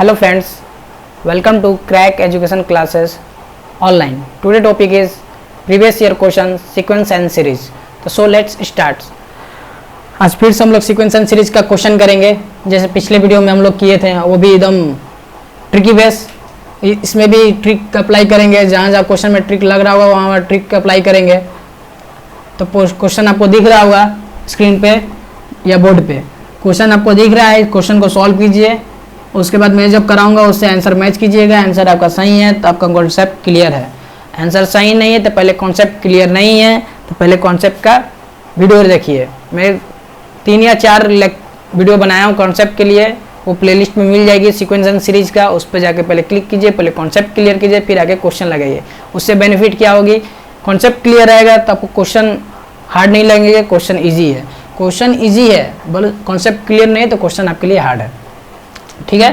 Hello friends, welcome to Crack Education Classes online. Today topic is previous year question sequence and series. So let's start. आज फिर से हम लोग sequence and series का question करेंगे जैसे पिछले वीडियो में हम लोग किए थे, वो भी एकदम ट्रिकी बेस। इसमें भी ट्रिक अप्लाई करेंगे, जहाँ जहाँ क्वेश्चन में ट्रिक लग रहा होगा वहाँ ट्रिक अप्लाई करेंगे। तो क्वेश्चन आपको दिख रहा होगा स्क्रीन पे या बोर्ड पे। क्वेश्चन आपको दिख रहा है, क्वेश्चन को सॉल्व कीजिए। उसके बाद मैं जब कराऊंगा उससे आंसर मैच कीजिएगा। आंसर आपका सही है तो आपका कॉन्सेप्ट क्लियर है, आंसर सही नहीं है तो पहले कॉन्सेप्ट क्लियर नहीं है तो पहले कॉन्सेप्ट का वीडियो देखिए। मैं 3 या 4 वीडियो बनाया हूँ कॉन्सेप्ट के लिए, वो प्लेलिस्ट में मिल जाएगी सीक्वेंस एंड सीरीज का। उस पर जाके पहले क्लिक कीजिए, पहले कॉन्सेप्ट क्लियर कीजिए, फिर आगे क्वेश्चन लगाइए। उससे बेनिफिट क्या होगी, कॉन्सेप्ट क्लियर रहेगा तो आपको क्वेश्चन हार्ड नहीं लगेंगे, क्वेश्चन ईजी है। क्वेश्चन ईजी है, बोले कॉन्सेप्ट क्लियर नहीं है तो क्वेश्चन आपके लिए हार्ड है। ठीक है,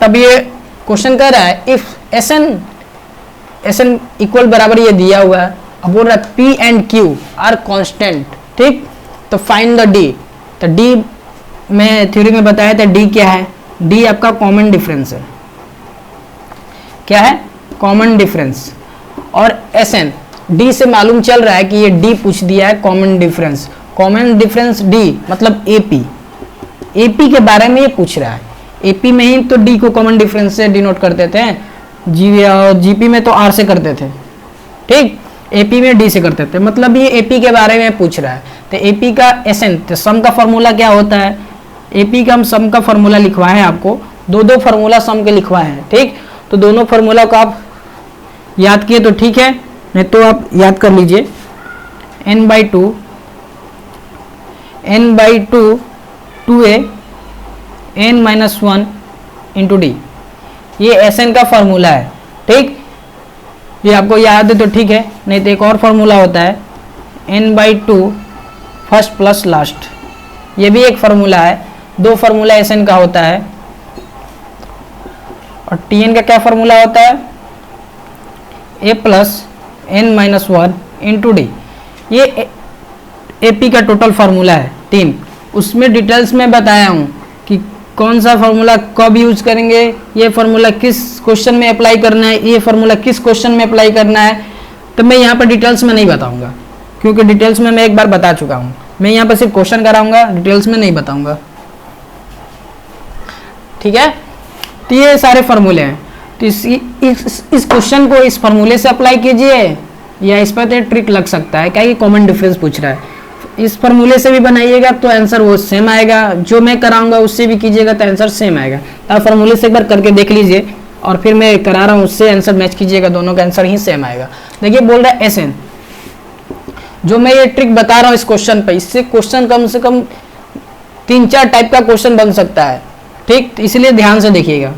तब ये क्वेश्चन कह रहा है इफ एन इक्वल बराबर ये दिया हुआ है। अब बोल रहा है P and Q R constant. ठीक, तो फाइंड द डी। तो डी मैं थ्योरी में बताया था, डी क्या है, डी आपका कॉमन डिफरेंस है। क्या है, कॉमन डिफरेंस। और एस एन, डी से मालूम चल रहा है कि ये डी पूछ दिया है common difference. Common difference D मतलब एपी, एपी के बारे में ये पूछ रहा है। एपी में ही तो डी को कॉमन डिफरेंस से डिनोट करते थे, जीपी में तो आर से करते थे। ठीक, एपी में डी से करते थे, मतलब ये एपी के बारे में पूछ रहा है। तो एपी का एसएन, तो सम का फॉर्मूला क्या होता है, एपी का हम सम का फॉर्मूला लिखवाए हैं आपको, दो फॉर्मूला सम के लिखवाए हैं। ठीक, तो दोनों फॉर्मूला को आप याद किए तो ठीक है, नहीं तो आप याद कर लीजिए। n/2 2a n-1 into D, ये एसएन का फॉर्मूला है। ठीक, ये आपको याद है तो ठीक है, नहीं तो एक और फॉर्मूला होता है n/2 फर्स्ट प्लस लास्ट, ये भी एक फॉर्मूला है। 2 फॉर्मूला एसएन का होता है। और टीएन का क्या फॉर्मूला होता है, a plus n-1 into D. ये एपी का टोटल फार्मूला है 3। उसमें डिटेल्स में बताया हूँ कि कौन सा फार्मूला कब यूज करेंगे, ये फार्मूला किस क्वेश्चन में अप्लाई करना है, ये फार्मूला किस क्वेश्चन में अप्लाई करना है। तो मैं यहाँ पर डिटेल्स में नहीं बताऊंगा, क्योंकि डिटेल्स में मैं एक बार बता चुका हूँ। मैं यहाँ पर सिर्फ क्वेश्चन कराऊंगा, डिटेल्स में नहीं बताऊंगा। ठीक है, तो ये सारे फार्मूले हैं। तो इस क्वेश्चन को इस फार्मूले से अप्लाई कीजिए या इस पर ट्रिक लग सकता है, क्या कि कॉमन डिफरेंस पूछ रहा है। इस फार्मूले से भी बनाइएगा तो आंसर वो सेम आएगा, जो मैं कराऊंगा उससे भी कीजिएगा तो आंसर सेम आएगा। आप फार्मूले से एक बार करके देख लीजिए और फिर मैं करा रहा हूँ उससे आंसर मैच कीजिएगा, दोनों का आंसर ही सेम आएगा। देखिए बोल रहा है एसएन, जो मैं ये ट्रिक बता रहा हूँ इस क्वेश्चन पे, इससे क्वेश्चन कम से कम 3-4 टाइप का क्वेश्चन बन सकता है। ठीक, तो इसलिए ध्यान से देखिएगा।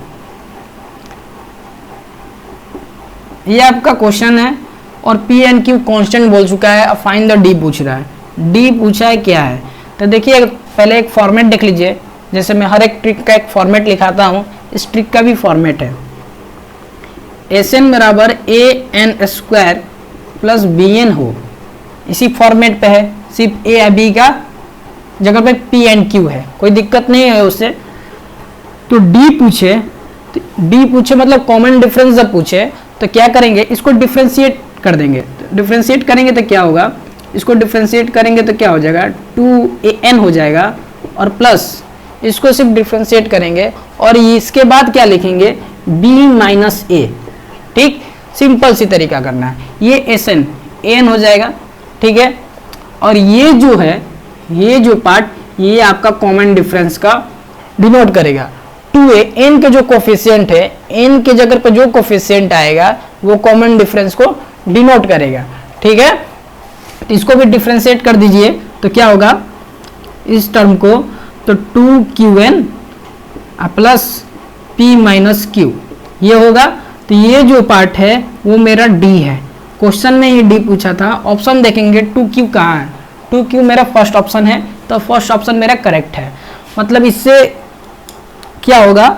ये आपका क्वेश्चन है और पी एंड क्यू कांस्टेंट बोल चुका है। अब फाइंड द डी पूछ रहा है, डी पूछा है क्या है। तो देखिए पहले एक फॉर्मेट देख लीजिए, जैसे मैं हर एक ट्रिक का एक फॉर्मेट लिखाता हूँ, इस ट्रिक का भी फॉर्मेट है। एस एन बराबर an² प्लस bn हो, इसी फॉर्मेट पे है, सिर्फ ए या बी का जगह पे पी एंड क्यू है, कोई दिक्कत नहीं है उससे। तो डी पूछे, डी पूछे मतलब कॉमन डिफरेंस जब पूछे तो क्या करेंगे, इसको डिफ्रेंशिएट कर देंगे। डिफ्रेंशिएट करेंगे तो क्या होगा, इसको डिफ्रेंशिएट करेंगे तो क्या हो जाएगा, 2an हो जाएगा और प्लस इसको सिर्फ डिफ्रेंशिएट करेंगे और इसके बाद क्या लिखेंगे, b-a। ठीक, सिंपल सी तरीका करना है। ये एसएन an हो जाएगा। ठीक है, और ये जो है, ये जो पार्ट, ये आपका कॉमन डिफरेंस का डिनोट करेगा। 2a, n के जो कोफिशिएंट है, n के जगह पर जो कोफिशिएंट आएगा वो कॉमन डिफरेंस को डिनोट करेगा। ठीक है, इसको भी डिफरेंशिएट कर दीजिए तो क्या होगा, इस टर्म को तो 2qn प्लस p-q ये होगा। तो ये जो पार्ट है वो मेरा d है, क्वेश्चन में ही d पूछा था। ऑप्शन देखेंगे 2q कहाँ है, 2q मेरा फर्स्ट ऑप्शन है, तो फर्स्ट ऑप्शन मेरा करेक्ट है। मतलब इससे क्या होगा,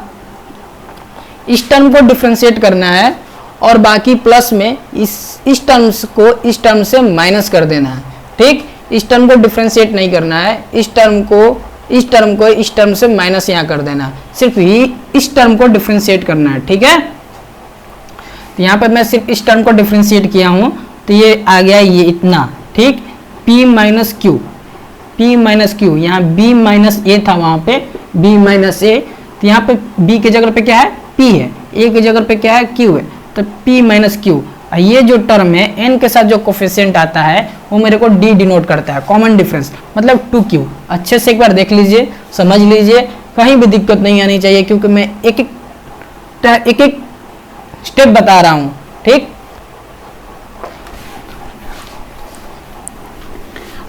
इस टर्म को डिफरेंशिएट करना है और बाकी प्लस में इस टर्म्स को इस टर्म से माइनस कर देना है। ठीक, इस टर्म को डिफरेंशिएट नहीं करना है, इस टर्म को इस टर्म को इस टर्म से माइनस यहाँ कर देना, सिर्फ ही इस टर्म को डिफ्रेंशिएट करना है, ठीक है। तो यहाँ पे मैं सिर्फ इस टर्म को डिफ्रेंशिएट किया हूँ, तो ये आ गया ये इतना, ठीक। p minus Q, p minus Q, यहाँ b माइनस ए था, वहाँ पे b माइनस ए, तो यहाँ पे b की जगह पे क्या है, p है, a की जगह पे क्या है, q है, तो p माइनस क्यू। ये जो टर्म है n के साथ जो कोफिशिएंट आता है वो मेरे को d डिनोट करता है, कॉमन डिफरेंस, मतलब 2q। अच्छे से एक बार देख लीजिए, समझ लीजिए, कहीं भी दिक्कत नहीं आनी चाहिए, क्योंकि मैं एक एक स्टेप बता रहा हूँ, ठीक।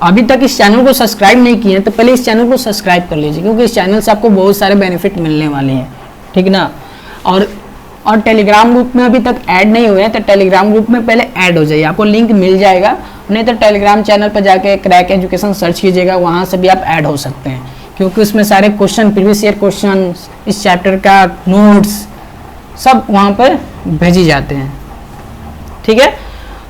अभी तक इस चैनल को सब्सक्राइब नहीं किए हैं तो पहले इस चैनल को सब्सक्राइब कर लीजिए, क्योंकि इस चैनल से आपको बहुत सारे बेनिफिट मिलने वाले हैं, ठीक ना। और टेलीग्राम ग्रुप में अभी तक ऐड नहीं हुए हैं तो टेलीग्राम ग्रुप में पहले ऐड हो जाइए, आपको लिंक मिल जाएगा, नहीं तो टेलीग्राम चैनल पर जाके क्रैक एजुकेशन सर्च कीजिएगा, वहाँ से भी आप ऐड हो सकते हैं, क्योंकि उसमें सारे क्वेश्चन, प्रीवियस ईयर क्वेश्चन, इस चैप्टर का नोट्स सब वहाँ पर भेजी जाते हैं, ठीक है।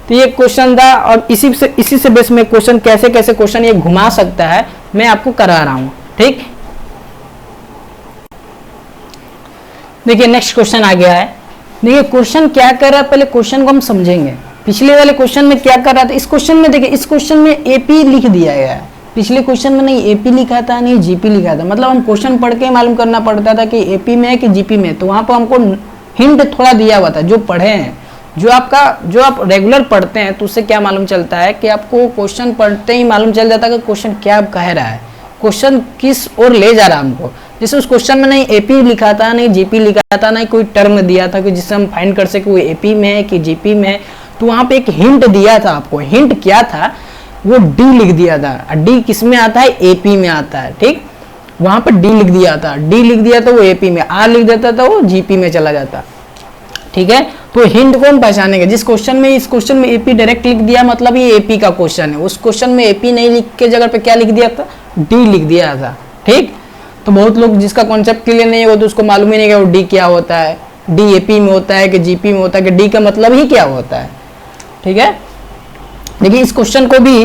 तो ये क्वेश्चन था, और इसी से बेस में क्वेश्चन कैसे कैसे क्वेश्चन ये घुमा सकता है मैं आपको करा रहा हूँ, ठीक। देखिए नेक्स्ट क्वेश्चन आ गया है। देखिए क्वेश्चन क्या कर रहा है, पहले क्वेश्चन को हम समझेंगे। पिछले वाले क्वेश्चन में क्या कर रहा था, इस क्वेश्चन में देखिए, इस क्वेश्चन में एपी लिख दिया गया है, पिछले क्वेश्चन में नहीं एपी लिखा था, नहीं जीपी लिखा था, मतलब हम क्वेश्चन पढ़ के मालूम करना पड़ता था कि एपी में है कि जीपी में, तो वहां पर हमको हिंट थोड़ा दिया हुआ था। जो पढ़े हैं, जो आप रेगुलर पढ़ते हैं, तो उससे क्या मालूम चलता है कि आपको क्वेश्चन पढ़ते ही मालूम चल जाता है कि क्वेश्चन क्या कह रहा है, क्वेश्चन किस ओर ले जा रहा है हमको। जैसे उस क्वेश्चन में नहीं एपी लिखा था, नहीं जीपी लिखा था, नहीं कोई टर्म दिया था कि जिससे हम फाइंड कर सके वो एपी में है कि जीपी में है, तो वहां पे एक हिंट दिया था आपको। हिंट क्या था, वो डी लिख दिया था। डी किस में आता है, एपी में आता है, ठीक। वहां पर डी लिख दिया था, डी लिख दिया था वो एपी में, आर लिख देता था वो जीपी में चला जाता, ठीक है। तो हिंट को हम पहचानेंगे। जिस क्वेश्चन में, इस क्वेश्चन में एपी डायरेक्ट लिख दिया, मतलब ये एपी का क्वेश्चन है। उस क्वेश्चन में एपी नहीं लिख के जगह पे क्या लिख दिया था, डी लिख दिया था, ठीक। तो बहुत लोग जिसका कॉन्सेप्ट क्लियर नहीं होगा तो उसको मालूम ही नहीं कि वो डी क्या होता है, डी एपी में होता है कि जीपी में होता है, कि डी का मतलब ही क्या होता है, ठीक है। देखिए इस क्वेश्चन को भी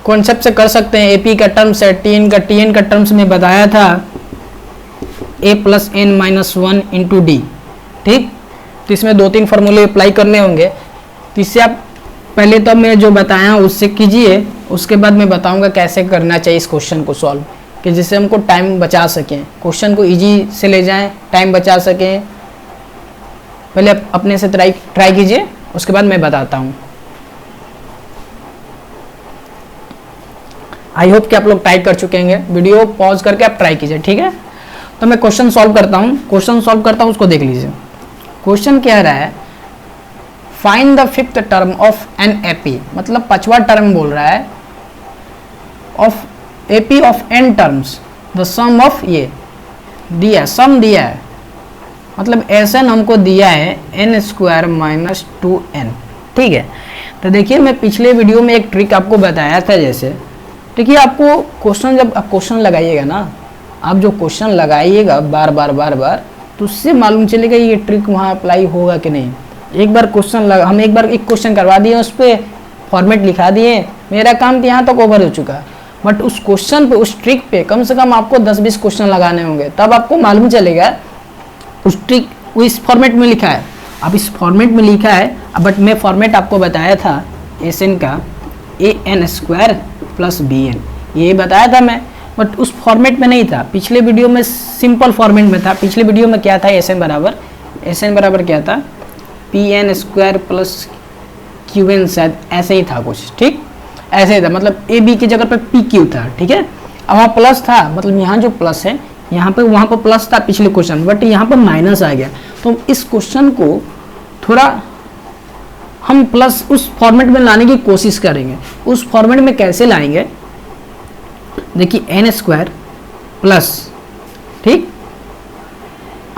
कॉन्सेप्ट से कर सकते हैं। एपी का टर्म्स है, टीएन का टर्म्स में बताया था A plus N minus 1 into D, ठीक। तो इसमें 2-3 फार्मूले अप्लाई करने होंगे, तो इससे आप पहले तो मैं जो बताया उससे कीजिए, उसके बाद मैं बताऊंगा कैसे करना चाहिए इस क्वेश्चन को सॉल्व, कि जिससे हमको टाइम बचा सकें, क्वेश्चन को इजी से ले जाएं, टाइम बचा सकें। पहले आप अपने से ट्राई कीजिए, उसके बाद मैं बताता हूं। आई होप कि आप लोग ट्राई कर चुके होंगे, वीडियो पॉज करके आप ट्राई कीजिए, ठीक है। तो मैं क्वेश्चन सॉल्व करता हूं, उसको देख लीजिए। क्वेश्चन क्या रहा है, find the fifth term of an AP, मतलब 5वां टर्म बोल रहा है of AP of an terms, the sum of, ये दिया, सम दिया है, मतलब एसएन हमको दिया है एन स्क्वायर माइनस 2n, ठीक है। तो देखिए मैं पिछले वीडियो में एक ट्रिक आपको बताया था, जैसे देखिए आपको क्वेश्चन, जब आप क्वेश्चन लगाइएगा ना, आप जो क्वेश्चन लगाइएगा बार बार तो उससे मालूम चलेगा ये ट्रिक वहाँ अप्लाई होगा कि नहीं। एक बार क्वेश्चन हम एक बार एक क्वेश्चन करवा दिए, उस पर फॉर्मेट लिखा दिए, मेरा काम तो यहाँ तक ओवर हो चुका। बट उस क्वेश्चन पे, उस ट्रिक पे कम से कम आपको 10-20 क्वेश्चन लगाने होंगे, तब आपको मालूम चलेगा उस ट्रिक वो इस फॉर्मेट में लिखा है। अब इस फॉर्मेट में लिखा है, बट मैं फॉर्मेट आपको बताया था एस एन का, A N square plus B N, ये बताया था मैं, बट उस फॉर्मेट में नहीं था। पिछले वीडियो में सिंपल फॉर्मेट में था। पिछले वीडियो में क्या था, एस एन बराबर क्या था, P N square plus Q N, शायद ऐसे ही था कुछ, ठीक, ऐसे ही था, मतलब ए बी की जगह पर पी क्यू था, ठीक है। अब वहाँ प्लस था, मतलब यहाँ जो प्लस है, यहाँ पे, वहाँ पर प्लस था पिछले क्वेश्चन, बट यहाँ पर माइनस आ गया। तो इस क्वेश्चन को थोड़ा हम प्लस उस फॉर्मेट में लाने की कोशिश करेंगे। उस फॉर्मेट में कैसे लाएंगे, देखिए एन स्क्वायर प्लस, ठीक,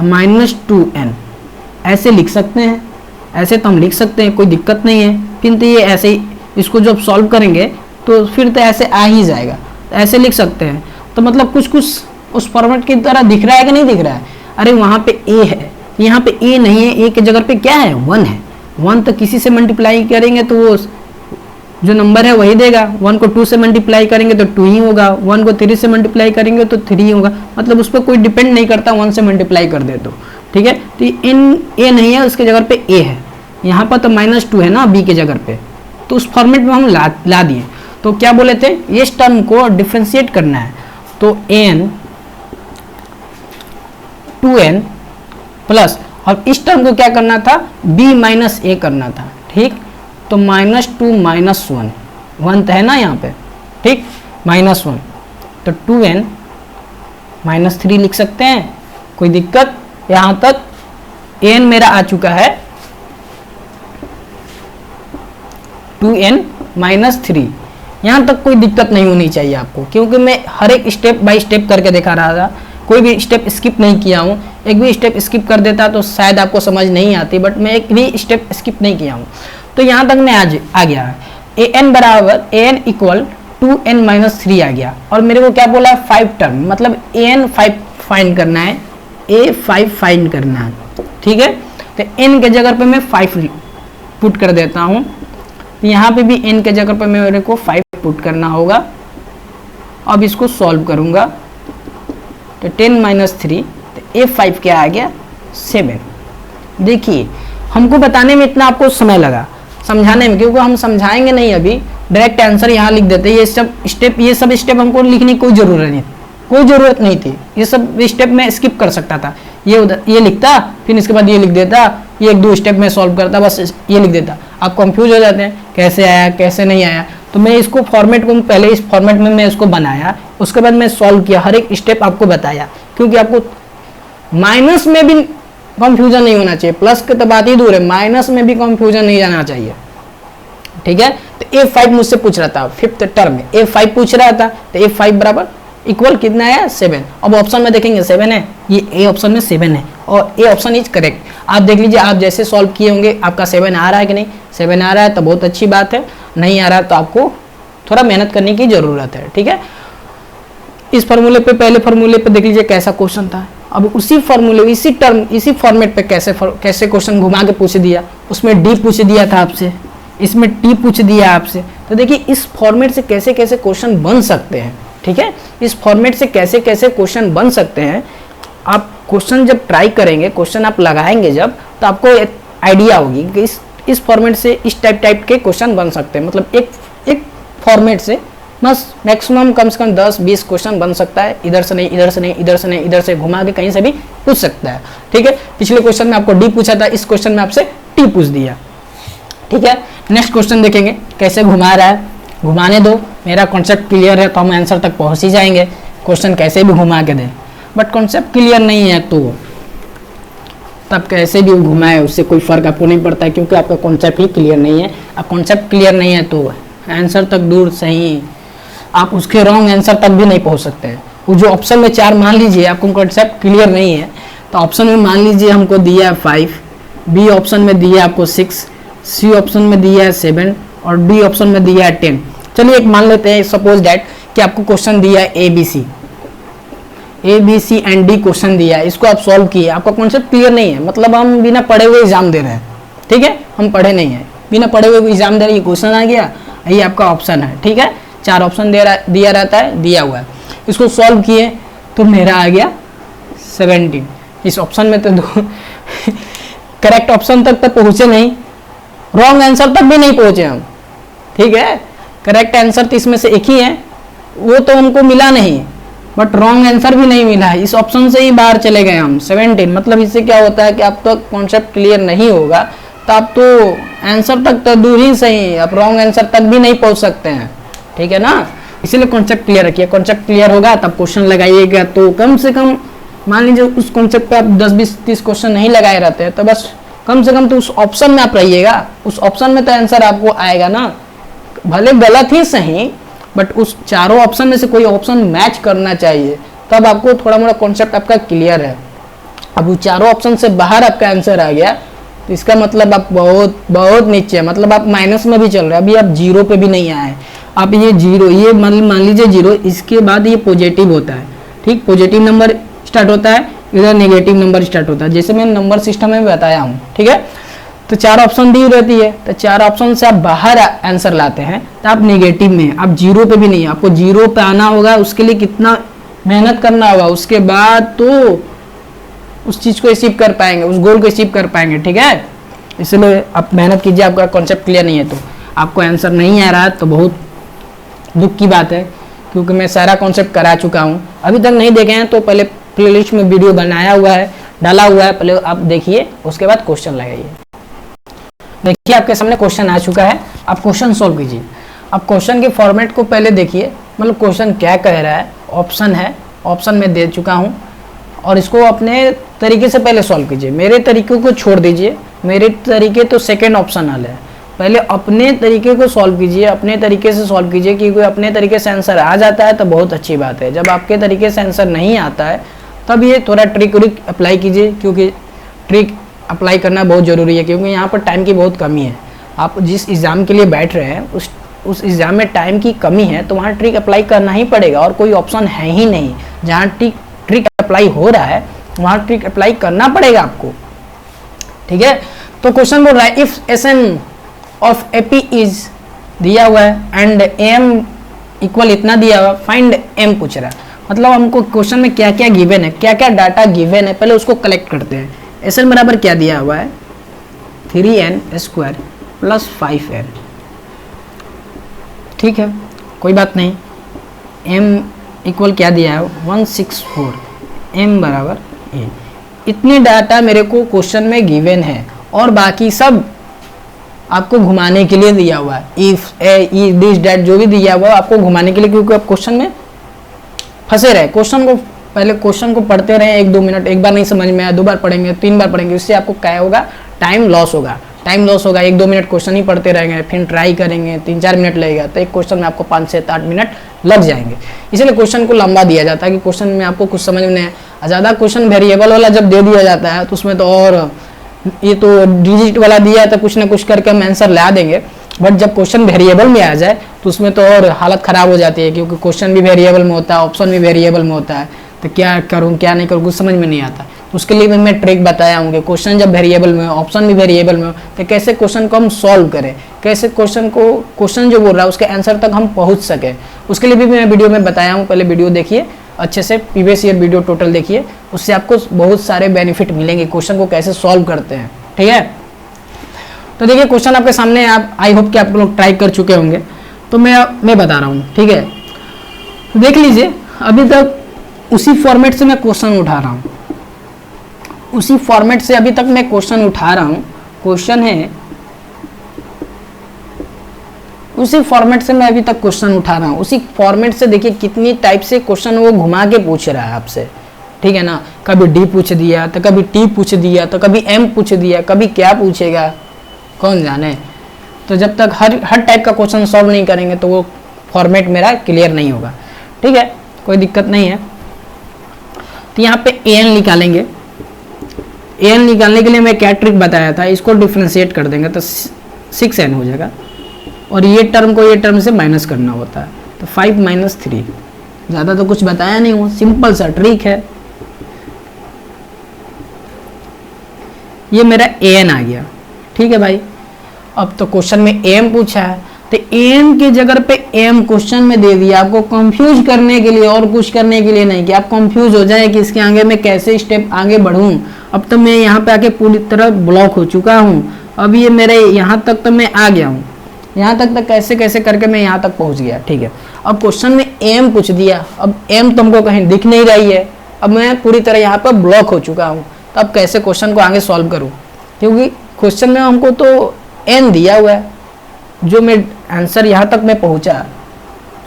माइनस 2n, ऐसे लिख सकते हैं, ऐसे तो हम लिख सकते हैं, कोई दिक्कत नहीं है। किंतु ये ऐसे ही, इसको जब सॉल्व करेंगे तो फिर तो ऐसे आ ही जाएगा, ऐसे लिख सकते हैं। तो मतलब कुछ उस फॉर्मेट की तरह दिख रहा है कि नहीं दिख रहा है। अरे वहाँ पे a है, यहाँ पे a नहीं है, a की जगह पे क्या है, 1 है। 1 तो किसी से मल्टीप्लाई करेंगे तो वो जो नंबर है वही देगा। 1 को 2 से मल्टीप्लाई करेंगे तो 2 ही होगा, 1 को 3 से मल्टीप्लाई करेंगे तो 3 ही होगा, मतलब उस पर कोई डिपेंड नहीं करता 1 से मल्टीप्लाई कर दे तो, ठीक है। तो ए नहीं है, उसके जगह पे ए है, यहाँ पर तो -2 है ना बी के जगह पे, तो उस फॉर्मेट में हम ला दिए। तो क्या बोले थे, इस टर्म को डिफ्रेंशिएट करना है, तो n 2n प्लस, और इस टर्म को क्या करना था, b माइनस ए करना था, ठीक। तो -2 -1, 1 तो है ना यहाँ पे, ठीक, -1, तो 2n -3 लिख सकते हैं, कोई दिक्कत। यहाँ तक n मेरा आ चुका है 2n -3, यहाँ तक कोई दिक्कत नहीं होनी चाहिए आपको, क्योंकि मैं हर एक स्टेप बाय स्टेप करके दिखा रहा था, कोई भी स्टेप स्किप नहीं किया हूँ। एक भी स्टेप स्किप कर देता तो शायद आपको समझ नहीं आती, बट मैं एक भी स्टेप स्किप नहीं किया हूँ। तो यहाँ तक मैं आज आ गया, an बराबर an इक्वल 2n -3 आ गया, और मेरे को क्या बोला है 5 टर्म, मतलब an 5 फाइंड करना है, a5 फाइंड करना है, ठीक है। तो n के जगह पे मैं 5 पुट कर देता हूँ, तो यहाँ पे भी n के जगह पे मेरे को 5 पुट करना होगा। अब इसको सॉल्व करूँगा तो 10 -3, तो a5 क्या आ गया 7। देखिए हमको बताने में इतना आपको समय लगा, समझाने में, क्योंकि हम समझाएंगे नहीं अभी, डायरेक्ट आंसर यहाँ लिख देते। ये सब स्टेप हमको लिखने की कोई ज़रूरत नहीं थी, ये सब स्टेप में स्किप कर सकता था, ये लिखता, फिर इसके बाद ये लिख देता, ये 1-2 स्टेप में सॉल्व करता, बस ये लिख देता। आप कंफ्यूज हो जाते हैं कैसे आया कैसे नहीं आया, तो मैं इसको फॉर्मेट को पहले इस फॉर्मेट में मैं इसको बनाया, उसके बाद मैं सॉल्व किया, हर एक स्टेप आपको बताया, क्योंकि आपको माइनस में भी कंफ्यूजन नहीं होना चाहिए, प्लस के तो बात ही दूर है, माइनस में भी कंफ्यूजन नहीं जाना चाहिए, ठीक है। तो a5 मुझसे पूछ रहा था, 5th टर्म में a5 पूछ रहा था, तो a5 बराबर इक्वल कितना है 7। अब ऑप्शन में देखेंगे 7 है, ये ए ऑप्शन में 7 है, और ए ऑप्शन इज करेक्ट। आप देख लीजिए, आप जैसे सॉल्व किए होंगे आपका 7 आ रहा है कि नहीं, 7 आ रहा है तो बहुत अच्छी बात है, नहीं आ रहा तो आपको थोड़ा मेहनत करने की जरूरत है, ठीक है। इस फार्मूले पे, पहले फार्मूले पे देख लीजिए कैसा क्वेश्चन था, अब उसी फार्मूले, इसी टर्म, इसी फॉर्मेट पे कैसे क्वेश्चन घुमा के पूछ दिया, उसमें डी पूछ दिया था आपसे, इसमें टी पूछ दिया आपसे। तो देखिए इस फॉर्मेट से कैसे कैसे क्वेश्चन बन सकते हैं, ठीक है, इस फॉर्मेट से कैसे कैसे क्वेश्चन बन सकते हैं। आप क्वेश्चन जब ट्राई करेंगे, क्वेश्चन आप लगाएंगे जब, तो आपको एक आइडिया होगी कि इस फॉर्मेट से इस टाइप के क्वेश्चन बन सकते हैं, मतलब एक फॉर्मेट से बस मैक्सिमम कम से कम 10-20 क्वेश्चन बन सकता है, इधर से नहीं, इधर से नहीं, इधर से नहीं, इधर से घुमा के कहीं से भी पूछ सकता है, ठीक है। पिछले क्वेश्चन में आपको डी पूछा था, इस क्वेश्चन में आपसे टी पूछ दिया, ठीक है। नेक्स्ट क्वेश्चन देखेंगे कैसे घुमा रहा है, घुमाने दो, मेरा कॉन्सेप्ट क्लियर है तो हम आंसर तक पहुंच ही जाएंगे, क्वेश्चन कैसे भी घुमा के दें, बट कॉन्सेप्ट क्लियर नहीं है तो तब कैसे भी घुमाए उससे कोई फर्क आपको नहीं पड़ता है, क्योंकि आपका कॉन्सेप्ट ही क्लियर नहीं है। अब कॉन्सेप्ट क्लियर नहीं है तो आंसर तक दूर सही, आप उसके रॉन्ग आंसर तक भी नहीं पहुंच सकते हैं। वो जो ऑप्शन में 4 मान लीजिए आपको कॉन्सेप्ट क्लियर नहीं है, तो ऑप्शन में मान लीजिए हमको दिया है 5, बी ऑप्शन में दिया है आपको 6, सी ऑप्शन में दिया है 7, और डी ऑप्शन में दिया है 10। चलिए एक मान लेते हैं, सपोज दैट कि आपको क्वेश्चन दिया है A B C and D question दिया है, इसको आप सॉल्व किए, आपका कॉन्सेप्ट क्लियर नहीं है, मतलब हम बिना पढ़े हुए एग्जाम दे रहे हैं, ठीक है, हम पढ़े नहीं है, बिना पढ़े हुए एग्जाम दे रहे हैं, क्वेश्चन आ गया, ये आपका ऑप्शन है, ठीक है, 4 ऑप्शन दिया रहता है, दिया हुआ है, इसको सॉल्व किए तो मेरा आ गया 17। इस ऑप्शन में तो करेक्ट ऑप्शन तक तो पहुंचे नहीं, रॉन्ग आंसर तक भी नहीं पहुंचे हम, ठीक है। करेक्ट आंसर तो इसमें से एक ही है, वो तो हमको मिला नहीं, बट रॉन्ग आंसर भी नहीं मिला है, इस ऑप्शन से ही बाहर चले गए हम 17। मतलब इससे क्या होता है कि आप तो कॉन्सेप्ट क्लियर नहीं होगा तो आप तो आंसर तक तो दूर ही सही, आप रॉन्ग आंसर तक भी नहीं पहुंच सकते हैं, ठीक है ना। इसीलिए कॉन्सेप्ट क्लियर रखिए, कॉन्सेप्ट क्लियर होगा तब क्वेश्चन लगाइएगा, तो कम से कम मान लीजिए उस कॉन्सेप्ट पे आप 10-20-30 क्वेश्चन नहीं लगाए रहते हैं, तो बस कम से कम तो उस ऑप्शन में आप रहिएगा, उस ऑप्शन में तो आंसर आपको आएगा ना, भले गलत ही सही, बट उस चारों ऑप्शन में से कोई ऑप्शन मैच करना चाहिए, तब आपको थोड़ा मोड़ा कॉन्सेप्ट आपका क्लियर है। अब वो चारों ऑप्शन से बाहर आपका आंसर आ गया तो इसका मतलब आप बहुत नीचे है, मतलब आप माइनस में भी चल रहे हैं, अभी आप जीरो पे भी नहीं आए, आप ये जीरो, ये मान लीजिए जीरो, इसके बाद ये पॉजिटिव होता है, ठीक, पॉजिटिव नंबर स्टार्ट होता है, इधर नेगेटिव नंबर स्टार्ट होता है, जैसे मैं नंबर सिस्टम में बताया हूँ, ठीक है। तो 4 ऑप्शन दी रहती है, तो 4 ऑप्शन से आप बाहर आंसर लाते हैं तो आप नेगेटिव में, आप जीरो पे भी नहीं, आपको जीरो पे आना होगा, उसके लिए कितना मेहनत करना होगा, उसके बाद तो उस चीज को अचीव कर पाएंगे, उस गोल को अचीव कर पाएंगे। ठीक है, इसलिए आप मेहनत कीजिए। आपका कॉन्सेप्ट क्लियर नहीं है तो, आपको आंसर नहीं आ रहा है तो बहुत दुख की बात है, क्योंकि मैं सारा कॉन्सेप्ट करा चुका हूँ। अभी तक नहीं देखे हैं तो पहले प्लेलिस्ट में वीडियो बनाया हुआ है, डाला हुआ है, पहले आप देखिए, उसके बाद क्वेश्चन लगाइए। देखिए आपके सामने क्वेश्चन आ चुका है, आप क्वेश्चन सॉल्व कीजिए। आप क्वेश्चन के फॉर्मेट को पहले देखिए, मतलब क्वेश्चन क्या कह रहा है, ऑप्शन है, ऑप्शन में दे चुका हूँ, और इसको अपने तरीके से पहले सॉल्व कीजिए। मेरे तरीके को छोड़ दीजिए, मेरे तरीके तो सेकेंड ऑप्शन वाले हैं, पहले अपने तरीके को सॉल्व कीजिए, अपने तरीके से सॉल्व कीजिए। क्योंकि अपने तरीके से आंसर आ जाता है तो बहुत अच्छी बात है, जब आपके तरीके से आंसर नहीं आता है तब ये थोड़ा ट्रिक अप्लाई कीजिए, क्योंकि ट्रिक अप्लाई करना बहुत ज़रूरी है, क्योंकि यहाँ पर टाइम की बहुत कमी है। आप जिस एग्ज़ाम के लिए बैठ रहे हैं उस एग्ज़ाम में टाइम की कमी है, तो वहाँ ट्रिक अप्लाई करना ही पड़ेगा, और कोई ऑप्शन है ही नहीं। जहाँ ट्रिक अप्लाई हो रहा है वहाँ ट्रिक अप्लाई करना पड़ेगा आपको। ठीक है, तो क्वेश्चन बोल रहा है if SN of AP is दिया हुआ है एंड एम इक्वल इतना दिया हुआ, फाइंड एम पूछ रहा है। मतलब हमको क्वेश्चन में क्या क्या गिवन है, क्या क्या डाटा गिवन है, पहले उसको कलेक्ट करते हैं। एसएन बराबर क्या दिया हुआ है, 3n² प्लस 5n। ठीक है, कोई बात नहीं। m इक्वल क्या दिया है, 164, m बराबर a। इतने डाटा मेरे को क्वेश्चन में गिवन है, और बाकी सब आपको घुमाने के लिए दिया हुआ है। इफ ए दिस डैट जो भी दिया हुआ है आपको घुमाने के लिए, क्योंकि आप क्वेश्चन में फंसे रहे। क्वेश्चन को पहले क्वेश्चन को पढ़ते रहे 1-2 मिनट, एक बार नहीं समझ में आया 2 बार पढ़ेंगे, 3 बार पढ़ेंगे, उससे आपको क्या होगा, टाइम लॉस होगा। टाइम लॉस होगा, 1-2 मिनट क्वेश्चन ही पढ़ते रहेंगे, फिर ट्राई करेंगे, 3-4 मिनट लगेगा, तो एक क्वेश्चन में आपको 5 से 8 मिनट लग जाएंगे। इसलिए क्वेश्चन को लंबा दिया जाता है कि क्वेश्चन में आपको कुछ समझ में नहीं है। ज़्यादा क्वेश्चन वेरिएबल वाला जब दे दिया जाता है तो उसमें तो और, ये तो डिजिट वाला दिया है तो कुछ ना कुछ करके हम आंसर ला देंगे, बट जब क्वेश्चन वेरिएबल में आ जाए तो उसमें तो और हालत ख़राब हो जाती है, क्योंकि क्वेश्चन भी वेरिएबल में होता है, ऑप्शन भी वेरिएबल में होता है, तो क्या करूं क्या नहीं करूं कुछ समझ में नहीं आता। तो उसके लिए भी मैं ट्रिक बताया हूँ कि क्वेश्चन जब वेरिएबल में हो, ऑप्शन भी वेरिएबल में हो, तो कैसे क्वेश्चन को हम सॉल्व करें, कैसे क्वेश्चन जो बोल रहा है उसके आंसर तक हम पहुँच सकें। उसके लिए भी मैं वीडियो में बताया हूँ, पहले वीडियो देखिए अच्छे से, प्रीवियस ईयर वीडियो टोटल देखिए, उससे आपको बहुत सारे बेनिफिट मिलेंगे क्वेश्चन को कैसे सॉल्व करते हैं। ठीक है, तो देखिए क्वेश्चन आपके सामने, आप आई होप कि आप लोग ट्राई कर चुके होंगे, तो मैं बता रहा हूँ। ठीक है, देख लीजिए, अभी तक उसी फॉर्मेट से मैं क्वेश्चन उठा रहा हूँ, उसी फॉर्मेट से अभी तक मैं क्वेश्चन उठा रहा हूँ। क्वेश्चन है उसी फॉर्मेट से मैं अभी तक क्वेश्चन उठा रहा हूँ, उसी फॉर्मेट से देखिए कितनी टाइप से क्वेश्चन वो घुमा के पूछ रहा है आपसे। ठीक है ना, कभी डी पूछ दिया, तो कभी टी पूछ दिया, तो कभी एम पूछ दिया, कभी क्या पूछेगा कौन जाने। तो जब तक हर टाइप का क्वेश्चन सॉल्व नहीं करेंगे तो वो फॉर्मेट मेरा क्लियर नहीं होगा। ठीक है, कोई दिक्कत नहीं है। तो यहाँ पे एन निकालेंगे, एन निकालने के लिए मैं क्या ट्रिक बताया था, इसको डिफ्रेंशिएट कर देंगे तो 6n हो जाएगा, और ये टर्म को ये टर्म से माइनस करना होता है, तो 5 - 3। ज़्यादा तो कुछ बताया नहीं हूँ, सिंपल सा ट्रिक है। ये मेरा an आ गया। ठीक है भाई, अब तो क्वेश्चन में m पूछा है, तो m की जगह पे m क्वेश्चन में दे दिया, आपको कंफ्यूज करने के लिए और कुछ करने के लिए नहीं, कि आप कंफ्यूज हो जाए कि इसके आगे मैं कैसे स्टेप आगे बढ़ूं। अब तो मैं यहाँ पे आके पूरी तरह ब्लॉक हो चुका हूँ, अब ये मेरे यहाँ तक तो मैं आ गया हूँ, यहाँ तक कैसे कैसे करके मैं यहाँ तक पहुँच गया। ठीक है, अब क्वेश्चन में m पूछ दिया, अब m तुमको कहीं दिख नहीं रही है, अब मैं पूरी तरह यहाँ पर ब्लॉक हो चुका हूँ, तो अब कैसे क्वेश्चन को आगे सॉल्व करूँ, क्योंकि क्वेश्चन में हमको तो n दिया हुआ है, जो मैं आंसर यहाँ तक मैं पहुँचा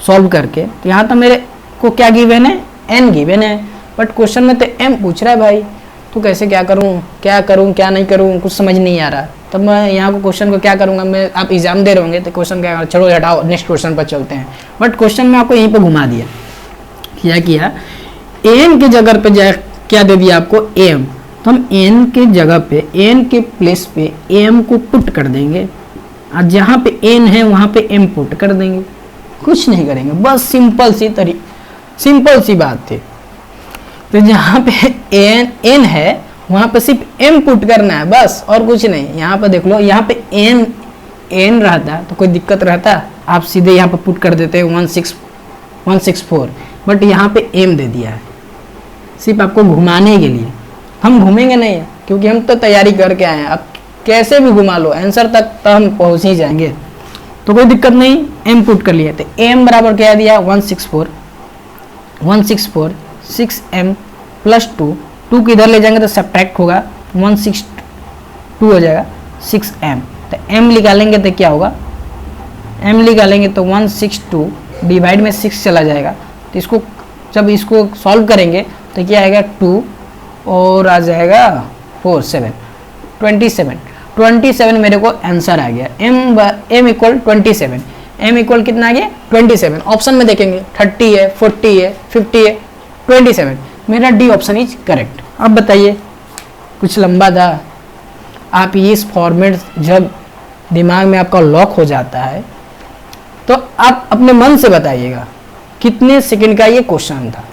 सॉल्व करके, तो यहाँ तक मेरे को क्या गिवन है, n गिवन है, बट क्वेश्चन में तो m पूछ रहा है भाई, तो कैसे क्या करूँ क्या नहीं करूँ, कुछ समझ नहीं आ रहा। तब मैं यहाँ को क्वेश्चन को क्या करूँगा, मैं आप एग्जाम दे रहे होंगे तो क्वेश्चन क्या, चलो हटाओ नेक्स्ट क्वेश्चन पर चलते हैं, बट क्वेश्चन में आपको यहीं पर घुमा दिया। क्या किया, n के जगह पे क्या दे दिया आपको, m, तो हम n के जगह पे, n के प्लेस पे m को पुट कर देंगे, और जहाँ पे n है वहाँ पे m पुट कर देंगे, कुछ नहीं करेंगे, बस सिंपल सी बात थी। तो जहाँ पे n है वहां पे सिर्फ m पुट करना है बस, और कुछ नहीं। यहाँ पे देख लो, यहाँ पे n रहता तो कोई दिक्कत रहता, आप सीधे यहाँ पे पुट कर देते 164, बट यहाँ पे m दे दिया है सिर्फ आपको घुमाने के लिए। हम घूमेंगे नहीं क्योंकि हम तो तैयारी करके आए हैं, अब कैसे भी घुमा लो आंसर तक तो हम पहुंच ही जाएंगे, तो कोई दिक्कत नहीं। m पुट कर लिए तो m बराबर क्या दिया 164 6m प्लस 2 किधर ले जाएंगे तो सब्ट्रैक्ट होगा, 162 हो जाएगा 6m। तो m निकालेंगे तो क्या होगा, m निकालेंगे तो 162 डिवाइड में 6 चला जाएगा, तो इसको जब इसको सॉल्व करेंगे तो क्या आएगा 2 और आ जाएगा 4 7 27 मेरे को आंसर आ गया। m इक्वल 27, m इक्वल कितना आ गया 27। ऑप्शन में देखेंगे 30 है, 40 है, 50 है, 27, मेरा डी ऑप्शन इज करेक्ट। अब बताइए, कुछ लंबा था, आप इस फॉर्मेट जब दिमाग में आपका लॉक हो जाता है तो आप अपने मन से बताइएगा कितने सेकंड का ये क्वेश्चन था।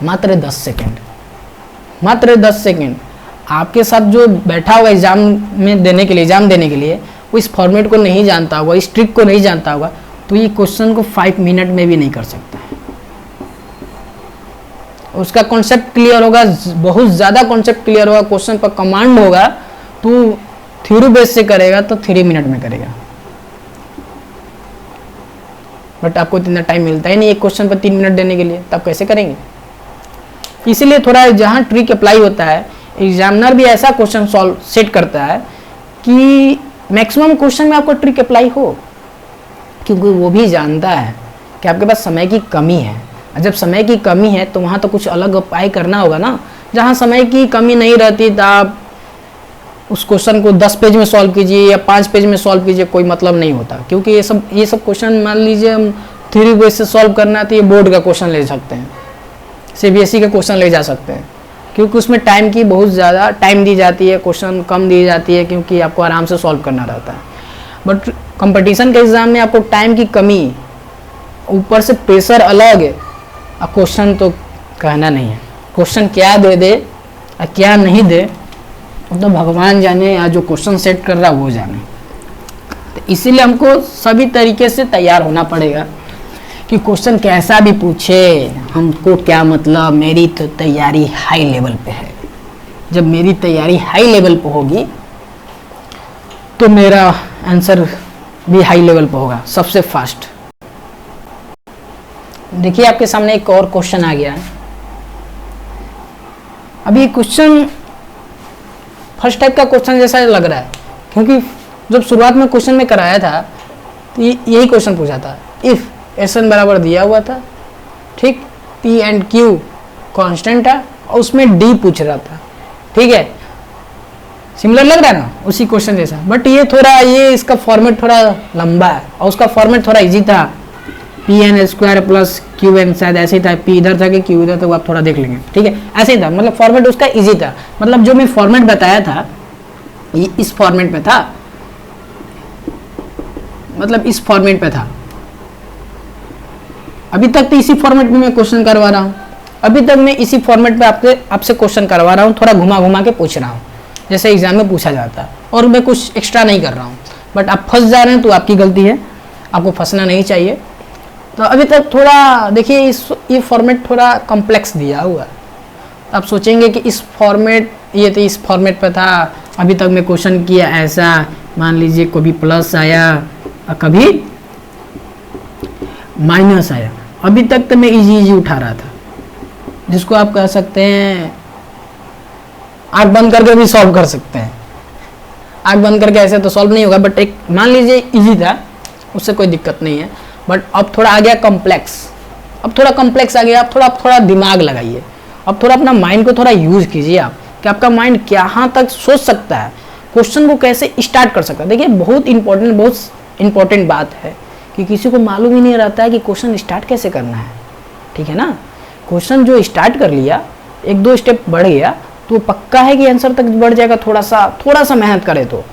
मात्र 10 सेकंड, मात्र 10 सेकंड। आपके साथ जो बैठा हुआ एग्जाम देने के लिए वो इस फॉर्मेट को नहीं जानता होगा, इस ट्रिक को नहीं जानता होगा, तो ये क्वेश्चन को 5 मिनट में भी नहीं कर सकता है। उसका कॉन्सेप्ट क्लियर होगा, बहुत ज़्यादा कॉन्सेप्ट क्लियर होगा, क्वेश्चन पर कमांड होगा, तो थ्योरी बेस से करेगा तो 3 मिनट में करेगा। बट आपको इतना टाइम मिलता ही नहीं एक क्वेश्चन पर 3 मिनट देने के लिए, तब कैसे करेंगे। इसीलिए थोड़ा जहाँ ट्रिक अप्लाई होता है, एग्जामिनर भी ऐसा क्वेश्चन सॉल्व सेट करता है कि मैक्सिमम क्वेश्चन में आपको ट्रिक अप्लाई हो, क्योंकि वो भी जानता है कि आपके पास समय की कमी है। और जब समय की कमी है तो वहाँ तो कुछ अलग उपाय करना होगा ना। जहाँ समय की कमी नहीं रहती तो आप उस क्वेश्चन को 10 पेज में सॉल्व कीजिए या 5 पेज में सॉल्व कीजिए, कोई मतलब नहीं होता। क्योंकि ये सब क्वेश्चन मान लीजिए हम थ्योरी बेस से सॉल्व करना है तो ये बोर्ड का क्वेश्चन ले सकते हैं, CBSE का क्वेश्चन ले जा सकते हैं, क्योंकि उसमें टाइम की बहुत ज़्यादा टाइम दी जाती है, क्वेश्चन कम दी जाती है, क्योंकि आपको आराम से सॉल्व करना रहता है। बट कंपटीशन के एग्ज़ाम में आपको टाइम की कमी, ऊपर से प्रेशर अलग है, अब क्वेश्चन तो कहना नहीं है। क्वेश्चन क्या दे और क्या नहीं दे तो भगवान जाने, या जो क्वेश्चन सेट कर रहा है वो जाने। तो इसीलिए हमको सभी तरीके से तैयार होना पड़ेगा कि क्वेश्चन कैसा भी पूछे हमको क्या मतलब, मेरी तो तैयारी हाई लेवल पे है। जब मेरी तैयारी हाई लेवल पे होगी तो मेरा आंसर भी हाई लेवल पे होगा, सबसे फास्ट। देखिए आपके सामने एक और क्वेश्चन आ गया है। अभी क्वेश्चन फर्स्ट टाइप का क्वेश्चन जैसा लग रहा है, क्योंकि जब शुरुआत में क्वेश्चन में कराया था तो यही क्वेश्चन पूछा था, इफ एसन बराबर दिया हुआ था, ठीक, P एंड Q कांस्टेंट था और उसमें D पूछ रहा था, ठीक है। सिमिलर लग रहा है ना, उसी क्वेश्चन जैसा। बट ये इसका फॉर्मेट थोड़ा लंबा है और उसका फॉर्मेट थोड़ा इजी था। Pn स्क्वायर प्लस Qn, शायद ऐसे ही था, P इधर था कि Q इधर था, वो आप थोड़ा देख लेंगे, ठीक है। ऐसे ही था, मतलब फॉर्मेट उसका इजी था। मतलब जो मैं फॉर्मेट बताया था ये इस फॉर्मेट में था, मतलब इस फॉर्मेट पे था। अभी तक तो इसी फॉर्मेट में मैं क्वेश्चन करवा रहा हूँ, अभी तक मैं इसी फॉर्मेट पे आपसे क्वेश्चन करवा रहा हूँ, थोड़ा घुमा घुमा के पूछ रहा हूँ जैसे एग्जाम में पूछा जाता है, और मैं कुछ एक्स्ट्रा नहीं कर रहा हूँ। बट आप फंस जा रहे हैं तो आपकी गलती है, आपको फंसना नहीं चाहिए। तो अभी तक थोड़ा देखिए, ये फॉर्मेट थोड़ा कॉम्प्लेक्स दिया हुआ है। आप सोचेंगे कि इस फॉर्मेट, ये तो इस फॉर्मेट पे था, अभी तक मैं क्वेश्चन किया ऐसा, मान लीजिए कभी प्लस आया और कभी माइनस आया। अभी तक तो मैं इजी उठा रहा था, जिसको आप कह सकते हैं आँख बंद करके भी सॉल्व कर सकते हैं। आँख बंद करके ऐसे तो सॉल्व नहीं होगा, बट एक मान लीजिए इजी था, उससे कोई दिक्कत नहीं है। बट अब थोड़ा आ गया कॉम्प्लेक्स, अब थोड़ा कॉम्प्लेक्स आ गया। अब थोड़ा दिमाग लगाइए, अब थोड़ा अपना माइंड को थोड़ा यूज कीजिए आप, कि आपका माइंड कहाँ तक सोच सकता है, क्वेश्चन को कैसे स्टार्ट कर सकता है। देखिए बहुत इंपॉर्टेंट बात है कि किसी को मालूम ही नहीं रहता है कि क्वेश्चन स्टार्ट कैसे करना है, ठीक है ना। क्वेश्चन जो स्टार्ट कर लिया, 1-2 स्टेप बढ़ गया तो पक्का है कि आंसर तक बढ़ जाएगा, थोड़ा सा मेहनत करे तो।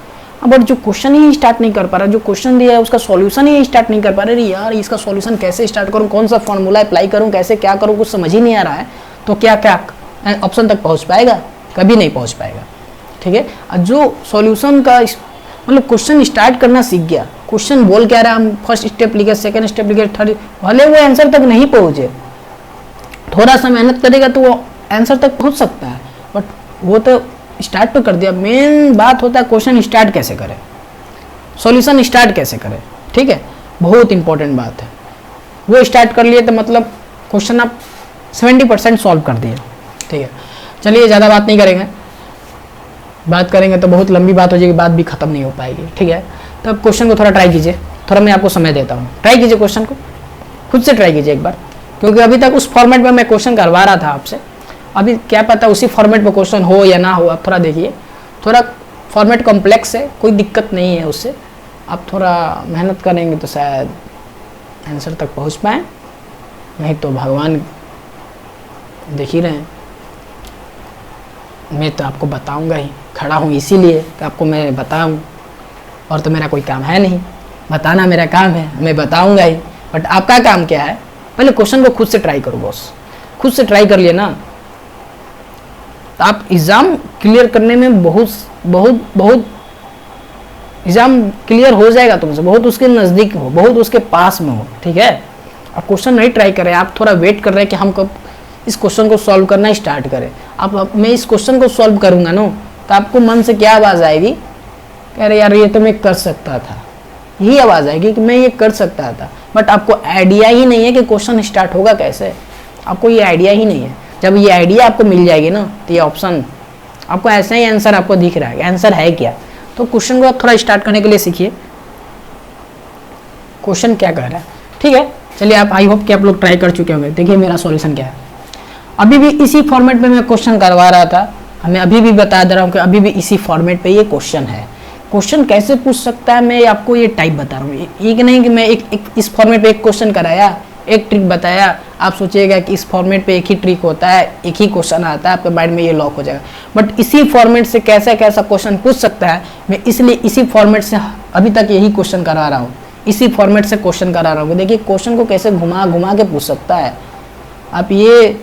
बट जो क्वेश्चन ही स्टार्ट नहीं कर पा रहा, जो क्वेश्चन दिया है उसका सॉल्यूशन ही स्टार्ट नहीं कर पा रहे, यार इसका सॉल्यूशन कैसे स्टार्ट करूं, कौन सा फॉर्मूला अप्लाई करूं, कैसे क्या करूं, कुछ समझ ही नहीं आ रहा है, तो क्या ऑप्शन तक पहुंच पाएगा, कभी नहीं पहुंच पाएगा। ठीक है, और जो सॉल्यूशन का मतलब क्वेश्चन स्टार्ट करना सीख गया, क्वेश्चन बोल क्या रहा है, हम फर्स्ट स्टेप लिखे, सेकंड स्टेप लिखे, थर्ड, भले वो आंसर तक नहीं पहुंचे, थोड़ा सा मेहनत करेगा तो वो आंसर तक पहुंच सकता है, बट वो तो स्टार्ट तो कर दिया। मेन बात होता है क्वेश्चन स्टार्ट कैसे करें, सॉल्यूशन स्टार्ट कैसे करें। ठीक है, बहुत इंपॉर्टेंट बात है। वो स्टार्ट कर लिए तो मतलब क्वेश्चन आप 70% सॉल्व कर दिए। ठीक है, चलिए ज़्यादा बात नहीं करेंगे, बात करेंगे तो बहुत लंबी बात हो जाएगी, बात भी खत्म नहीं हो पाएगी। ठीक है, तो अब क्वेश्चन को थोड़ा ट्राई कीजिए, थोड़ा मैं आपको समय देता हूँ, ट्राई कीजिए क्वेश्चन को, खुद से ट्राई कीजिए एक बार, क्योंकि अभी तक उस फॉर्मेट में मैं क्वेश्चन करवा रहा था आपसे, अभी क्या पता उसी फॉर्मेट में क्वेश्चन हो या ना हो। आप थोड़ा देखिए, थोड़ा फॉर्मेट कॉम्प्लेक्स है, कोई दिक्कत नहीं है उससे, आप थोड़ा मेहनत करेंगे तो शायद आंसर तक पहुँच पाएँ, नहीं तो भगवान देख ही रहे हैं। मैं तो आपको बताऊंगा ही, खड़ा हूँ इसीलिए कि आपको मैं बताऊं, और तो मेरा कोई काम है नहीं, बताना मेरा काम है, मैं बताऊंगा ही। बट आपका काम क्या है, पहले क्वेश्चन को खुद से ट्राई करो बॉस, खुद से ट्राई कर लिए ना तो आप एग्ज़ाम क्लियर करने में बहुत एग्ज़ाम क्लियर हो जाएगा तुमसे, बहुत उसके नज़दीक हो, बहुत उसके पास में हो। ठीक है, आप क्वेश्चन नहीं ट्राई करें, आप थोड़ा वेट कर रहे हैं कि हम कब इस क्वेश्चन को सॉल्व करना स्टार्ट करें। आप मैं इस क्वेश्चन को सॉल्व करूंगा ना तो आपको मन से क्या आवाज़ आएगी, कह रहे यार ये तो मैं कर सकता था, यही आवाज़ आएगी कि मैं ये कर सकता था। बट आपको आइडिया ही नहीं है कि क्वेश्चन स्टार्ट होगा कैसे, आपको ये आइडिया ही नहीं है। जब ये आइडिया आपको मिल जाएगी ना तो ये ऑप्शन आपको ऐसा ही आंसर आपको दिख रहा है, आंसर है क्या, तो क्वेश्चन को आप थोड़ा स्टार्ट करने के लिए सीखिए, क्वेश्चन क्या कह रहा है। ठीक है, चलिए आप, आई होप कि आप लोग ट्राई कर चुके होंगे। देखिए मेरा सॉल्यूशन क्या है, अभी भी इसी फॉर्मेट में मैं क्वेश्चन करवा रहा था, मैं अभी भी बता दे रहा हूँ कि अभी भी इसी फॉर्मेट पे ये क्वेश्चन है। क्वेश्चन कैसे पूछ सकता है मैं आपको ये टाइप बता रहा हूँ, एक नहीं कि मैं एक इस फॉर्मेट पे एक क्वेश्चन कराया, एक ट्रिक बताया, आप सोचिएगा कि इस फॉर्मेट पे एक ही ट्रिक होता है, एक ही क्वेश्चन आता है, आपके माइंड में ये लॉक हो जाएगा। बट इसी फॉर्मेट से कैसा कैसा क्वेश्चन पूछ सकता है, मैं इसलिए इसी फॉर्मेट से अभी तक यही क्वेश्चन करा रहा हूँ, इसी फॉर्मेट से क्वेश्चन करा रहा हूँ। देखिए क्वेश्चन को कैसे घुमा घुमा के पूछ सकता है। आप ये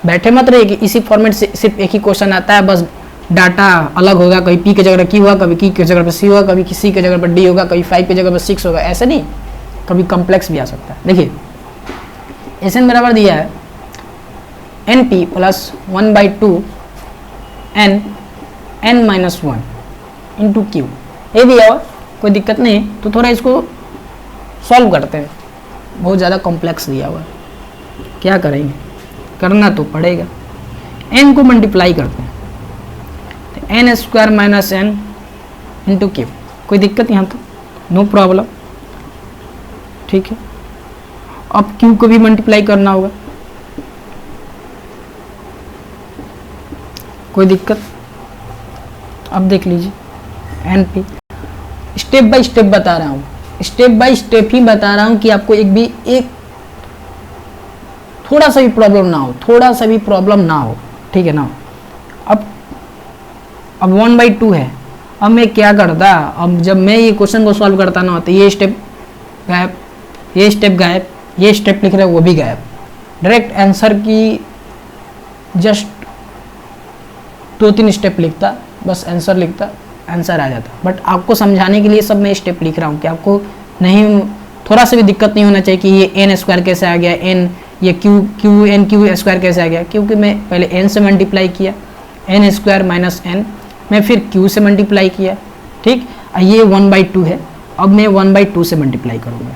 बैठे मत रहिए कि इसी फॉर्मेट से सिर्फ एक ही क्वेश्चन आता है, बस डाटा अलग होगा, कभी पी की जगह Q होगा, कभी Q की जगह पर C होगा, कभी C की जगह पर D होगा, कभी 5 की जगह पर 6 होगा, ऐसे नहीं, कभी कॉम्प्लेक्स भी आ सकता है। देखिए SN बराबर दिया है NP plus 1/2 N-1 into Q, ये दिया हुआ, कोई दिक्कत नहीं। तो थोड़ा इसको सॉल्व करते हैं, बहुत ज़्यादा कॉम्प्लेक्स दिया हुआ है, क्या करेंगे, करना तो पड़ेगा। n को मल्टीप्लाई करते हैं तो n² minus n into Q, कोई दिक्कत यहाँ तो, नो प्रॉब्लम। ठीक है, अब Q को भी मल्टीप्लाई करना होगा, कोई दिक्कत। अब देख लीजिए NP, स्टेप बाय स्टेप बता रहा हूँ, स्टेप बाय स्टेप ही बता रहा हूँ कि आपको एक थोड़ा सा भी प्रॉब्लम ना हो, थोड़ा सा भी प्रॉब्लम ना हो। ठीक है ना, अब 1/2 है। अब मैं क्या करता, अब जब मैं ये क्वेश्चन को सॉल्व करता ना तो ये स्टेप गायब, ये स्टेप गायब, ये स्टेप लिख रहे हैं वो भी गायब, डायरेक्ट आंसर की जस्ट 2-3 स्टेप लिखता, बस आंसर लिखता, आंसर आ जाता। बट आपको समझाने के लिए सब मैं स्टेप लिख रहा हूँ कि आपको नहीं, थोड़ा सा भी दिक्कत नहीं होना चाहिए कि ये n² कैसे आ गया, n ये NQ² कैसे आ गया, क्योंकि मैं पहले n से मल्टीप्लाई किया, n² माइनस n, मैं फिर q से मल्टीप्लाई किया। ठीक, ये 1/2 है, अब मैं 1/2 से मल्टीप्लाई करूँगा।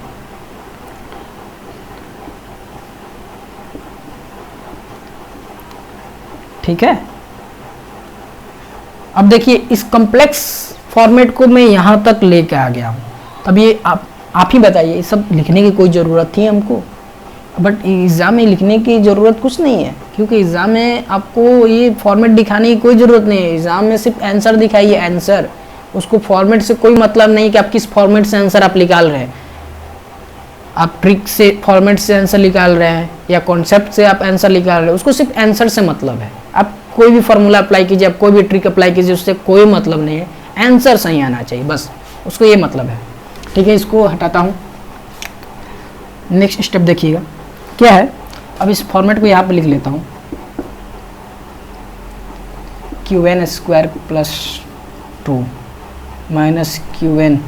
ठीक है, अब देखिए इस कॉम्प्लेक्स फॉर्मेट को मैं यहाँ तक लेके आ गया हूँ। तब ये आप ही बताइए, ये सब लिखने की कोई ज़रूरत थी हमको? बट एग्ज़ाम में लिखने की ज़रूरत कुछ नहीं है, क्योंकि एग्ज़ाम में आपको ये फॉर्मेट दिखाने की कोई ज़रूरत नहीं है। एग्ज़ाम में सिर्फ आंसर दिखाइए, आंसर, उसको फॉर्मेट से कोई मतलब नहीं कि आप किस फॉर्मेट से आंसर आप निकाल रहे हैं, आप ट्रिक से फॉर्मेट से आंसर निकाल रहे हैं या कॉन्सेप्ट से आप आंसर निकाल रहे हैं, उसको सिर्फ आंसर से मतलब है। आप कोई भी फार्मूला अप्लाई कीजिए, आप कोई भी ट्रिक अप्लाई कीजिए, उससे कोई मतलब नहीं है, आंसर सही आना चाहिए, बस उसको ये मतलब है। ठीक है, इसको हटाता हूँ। नेक्स्ट स्टेप देखिएगा क्या है। अब इस फॉर्मेट को यहाँ पे लिख लेता हूँ, Q N square plus 2 minus Q N,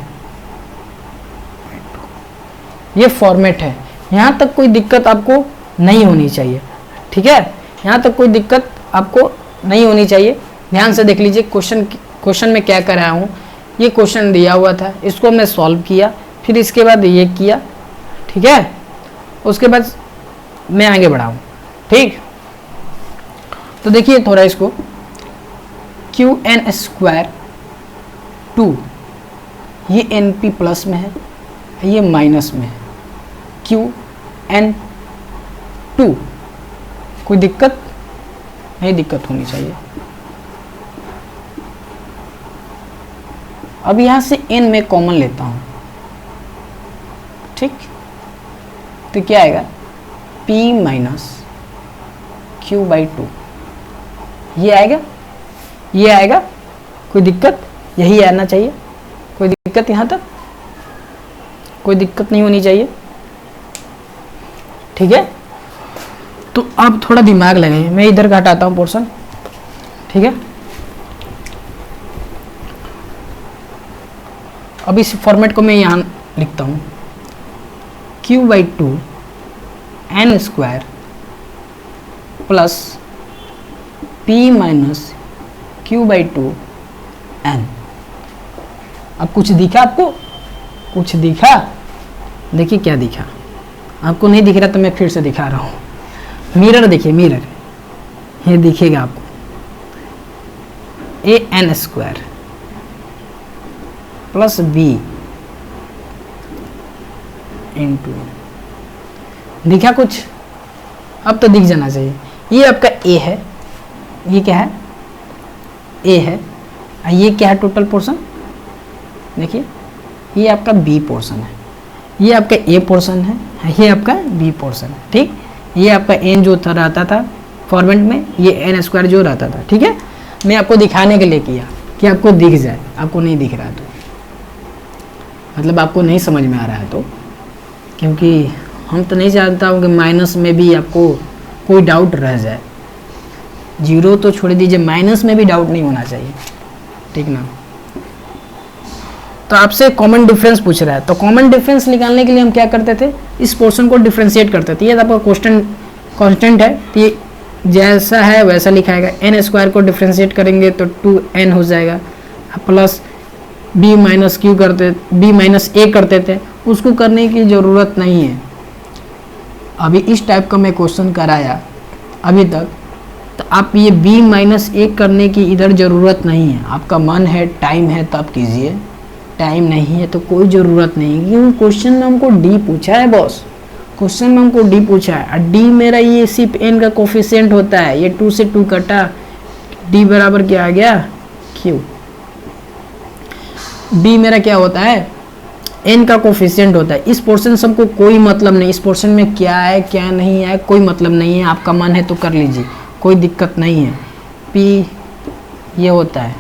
ये फॉर्मेट है। यहाँ तक कोई दिक्कत आपको नहीं होनी चाहिए, ठीक है, यहाँ तक कोई दिक्कत आपको नहीं होनी चाहिए। ध्यान से देख लीजिए क्वेश्चन में क्या कराया हूँ। ये क्वेश्चन दिया हुआ था, इसको मैं सॉल्व किया, फिर इसके बाद ये किया, ठीक है, उसके बाद मैं आगे बढ़ाऊँ, ठीक। तो देखिए थोड़ा इसको, क्यू एन स्क्वायर 2, ये एन पी प्लस में है, ये माइनस में है, क्यू एन 2, कोई दिक्कत नहीं, दिक्कत होनी चाहिए। अब यहां से n में कॉमन लेता हूं, ठीक, तो क्या आएगा p माइनस क्यू बाई 2, ये आएगा, ये आएगा, कोई दिक्कत, यही आना चाहिए, कोई दिक्कत, यहां तक कोई दिक्कत नहीं होनी चाहिए, ठीक है। तो आप थोड़ा दिमाग लगाइए, मैं इधर का हटाता हूं पोर्शन, ठीक है। अब इस फॉर्मेट को मैं यहाँ लिखता हूँ, Q by 2 N square plus P minus Q by 2 N. अब कुछ दिखा आपको, कुछ दिखा, देखिए क्या दिखा, आपको नहीं दिख रहा तो मैं फिर से दिखा रहा हूँ। मिरर देखिए, मिरर, ये दिखेगा आपको, A N square plus B into, दिखा कुछ, अब तो दिख जाना चाहिए। ये आपका ए है, ये क्या है, ए है, ये क्या है टोटल पोर्शन, देखिए ये आपका बी पोर्शन है, ये आपका ए पोर्शन है, ये आपका बी पोर्शन है, ठीक। ये आपका एन जो था रहता था फॉर्मेट में, ये एन स्क्वायर जो रहता था, ठीक है। मैं आपको दिखाने के लिए किया कि आपको दिख जाए, आपको नहीं दिख रहा है तो, मतलब आपको नहीं समझ में आ रहा है तो, क्योंकि हम तो नहीं चाहता हूँ कि माइनस में भी आपको कोई डाउट रह जाए। जीरो तो छोड़ दीजिए, माइनस में भी डाउट नहीं होना चाहिए, ठीक ना। तो आपसे कॉमन डिफरेंस पूछ रहा है, तो कॉमन डिफरेंस निकालने के लिए हम क्या करते थे, इस पोर्शन को डिफरेंशिएट करते थे। ये आपका कांस्टेंट है, तो ये जैसा है वैसा लिखाएगा। एन स्क्वायर को डिफरेंशिएट करेंगे तो 2n हो जाएगा, प्लस b माइनस क्यू करते, b माइनस a करते थे, उसको करने की ज़रूरत नहीं है। अभी इस टाइप का मैं क्वेश्चन कराया अभी तक, तो आप ये b माइनस a करने की इधर ज़रूरत नहीं है। आपका मन है, टाइम है, तब कीजिए, टाइम नहीं है तो कोई ज़रूरत नहीं, क्योंकि क्वेश्चन में हमको d पूछा है बॉस, क्वेश्चन में हमको d पूछा है, और d मेरा ये सिर्फ n का कोफिशिएंट होता है, ये 2 से 2 कटा, d बराबर क्या आ गया, q। d मेरा क्या होता है, n का कोफिशिएंट होता है। इस पोर्शन से हमको कोई मतलब नहीं, इस पोर्शन में क्या है क्या नहीं है कोई मतलब नहीं है, आपका मन है तो कर लीजिए, कोई दिक्कत नहीं है। p ये होता है,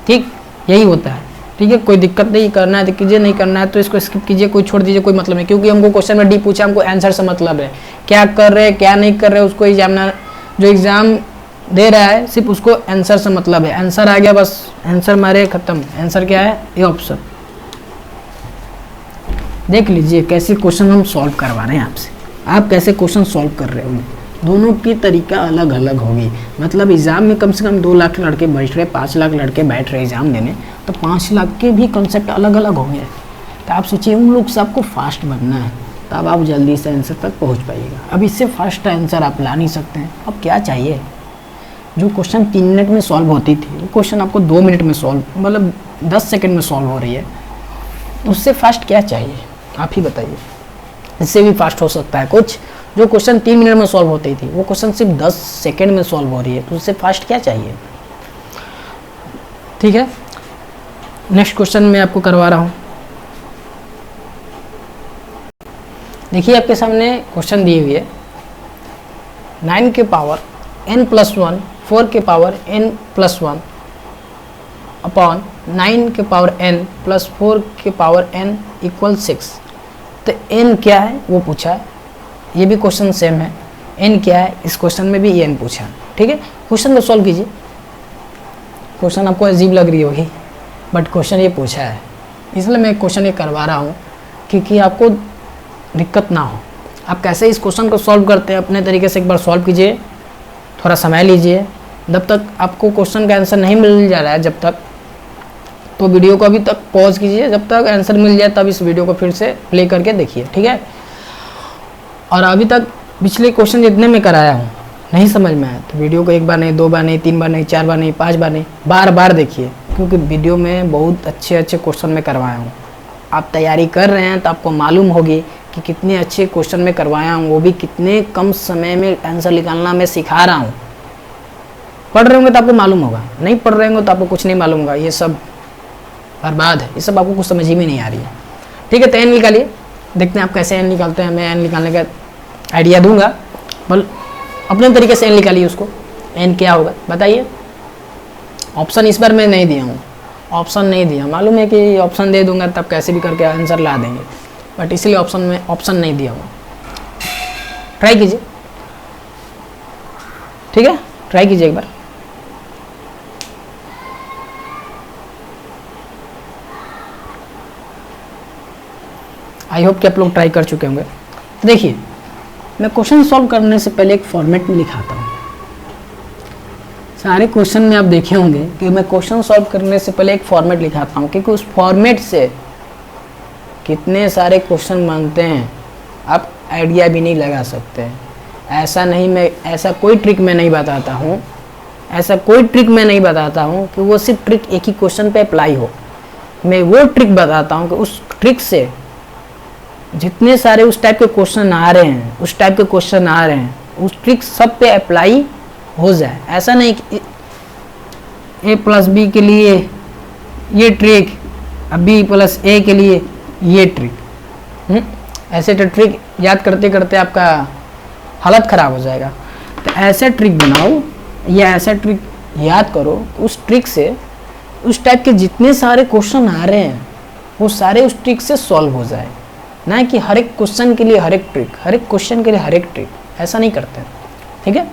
ठीक, यही होता है, ठीक है, कोई दिक्कत नहीं, करना है तो कीजिए, नहीं करना है तो इसको स्किप कीजिए, कोई छोड़ दीजिए, कोई मतलब नहीं, क्योंकि हमको क्वेश्चन में डी पूछा, हमको आंसर से मतलब है। क्या कर रहे हैं क्या नहीं कर रहे, उसको एग्जामिनर जो एग्जाम दे रहा है सिर्फ उसको आंसर से मतलब है। आंसर आ गया, बस आंसर मारे, खत्म। आंसर क्या है, ये ऑप्शन। देख लीजिए कैसे क्वेश्चन हम सॉल्व करवा रहे हैं आपसे, आप कैसे क्वेश्चन सॉल्व कर रहे हो, दोनों की तरीका अलग अलग होगी। मतलब एग्जाम में कम से कम 2 लाख लड़के बैठ रहे, 5 लाख लड़के बैठ रहे एग्जाम देने, तो 5 लाख के भी कॉन्सेप्ट अलग अलग होंगे। तो आप सोचिए उन लोग से आपको फास्ट बनना है, तब आप जल्दी से आंसर तक पहुंच पाइएगा। अब इससे फास्ट आंसर आप ला नहीं सकते हैं। अब क्या चाहिए, जो क्वेश्चन 3 मिनट में सॉल्व होती थी वो क्वेश्चन आपको 2 मिनट में सॉल्व, मतलब 10 सेकेंड में सॉल्व हो रही है, उससे फास्ट क्या चाहिए आप ही बताइए। इससे भी फास्ट हो सकता है कुछ, जो क्वेश्चन 3 मिनट में सॉल्व होती थी वो क्वेश्चन सिर्फ 10 सेकेंड में सॉल्व हो रही है, तो उससे फास्ट क्या चाहिए। ठीक है, नेक्स्ट क्वेश्चन मैं आपको करवा रहा हूँ। देखिए आपके सामने क्वेश्चन दी हुई है, 9 के पावर n+1, 4 के पावर n+1 अपॉन 9 के पावर n प्लस 4 के पावर n इक्वल 6। तो n क्या है वो पूछा है, ये भी क्वेश्चन सेम है। n क्या है, इस क्वेश्चन में भी n पूछा है। ठीक है। क्वेश्चन को सॉल्व कीजिए। क्वेश्चन आपको अजीब लग रही होगी बट क्वेश्चन ये पूछा है, इसलिए मैं क्वेश्चन ये करवा रहा हूँ क्योंकि आपको दिक्कत ना हो। आप कैसे इस क्वेश्चन को सॉल्व करते हैं अपने तरीके से एक बार सॉल्व कीजिए, थोड़ा समय लीजिए। जब तक आपको क्वेश्चन का आंसर नहीं मिल जा रहा है जब तक, तो वीडियो को अभी तक पॉज कीजिए, जब तक आंसर मिल जाए तब इस वीडियो को फिर से प्ले करके देखिए, ठीक है। और अभी तक पिछले क्वेश्चन जितने मैं कराया हूँ नहीं समझ में आया तो वीडियो को एक बार नहीं, 2 बार नहीं, 3 बार नहीं, 4 बार नहीं, 5 बार नहीं, बार बार देखिए, क्योंकि वीडियो में बहुत अच्छे अच्छे क्वेश्चन मैं करवाया हूँ। आप तैयारी कर रहे हैं तो आपको मालूम होगी कि कितने अच्छे क्वेश्चन मैं करवाया हूँ, वो भी कितने कम समय में आंसर निकालना मैं सिखा रहा हूँ। पढ़ रहे होंगे तो आपको मालूम होगा, नहीं पढ़ रहे होंगे तो आपको कुछ नहीं मालूम होगा। ये सब बर्बाद है, ये सब आपको कुछ समझ ही में नहीं आ रही है, ठीक है। तो एन निकालिए, देखते हैं आप कैसे एन निकालते हैं। मैं एन निकालने का आइडिया दूंगा, बल अपने तरीके से एन निकालिए उसको। एन क्या होगा बताइए। ऑप्शन इस बार मैं नहीं दिया हूँ, ऑप्शन नहीं दिया, मालूम है कि ऑप्शन दे दूंगा तब कैसे भी करके आंसर ला देंगे, बट इसलिए ऑप्शन नहीं दिया हूँ। ट्राई कीजिए, ठीक है, ट्राई कीजिए एक बार। आई होप कि आप लोग ट्राई कर चुके होंगे। तो देखिए, मैं क्वेश्चन सॉल्व करने से पहले एक फॉर्मेट में लिखाता हूँ। सारे क्वेश्चन में आप देखे होंगे कि मैं क्वेश्चन सॉल्व करने से पहले एक फॉर्मेट लिखाता हूँ, क्योंकि उस फॉर्मेट से कितने सारे क्वेश्चन मांगते हैं आप आइडिया भी नहीं लगा सकते। ऐसा नहीं, मैं ऐसा कोई ट्रिक मैं नहीं बताता हूँ, ऐसा कोई ट्रिक मैं नहीं बताता हूँ कि वो सिर्फ ट्रिक एक ही क्वेश्चन पे अप्लाई हो। मैं वो ट्रिक बताता हूँ कि उस ट्रिक से जितने सारे उस टाइप के क्वेश्चन आ रहे हैं, उस टाइप के क्वेश्चन आ रहे हैं, उस ट्रिक सब पे अप्लाई हो जाए। ऐसा नहीं कि a प्लस बी के लिए ये ट्रिक, अब b प्लस a के लिए ये ट्रिक। ऐसे तो ट्रिक याद करते करते आपका हालत ख़राब हो जाएगा। तो ऐसा ट्रिक बनाओ या ऐसा ट्रिक याद करो, उस ट्रिक से उस टाइप के जितने सारे क्वेश्चन आ रहे हैं वो सारे उस ट्रिक से सॉल्व हो जाए। ना कि हर एक क्वेश्चन के लिए हर एक ट्रिक, हर एक क्वेश्चन के लिए हर एक ट्रिक, ऐसा नहीं करते, ठीक है।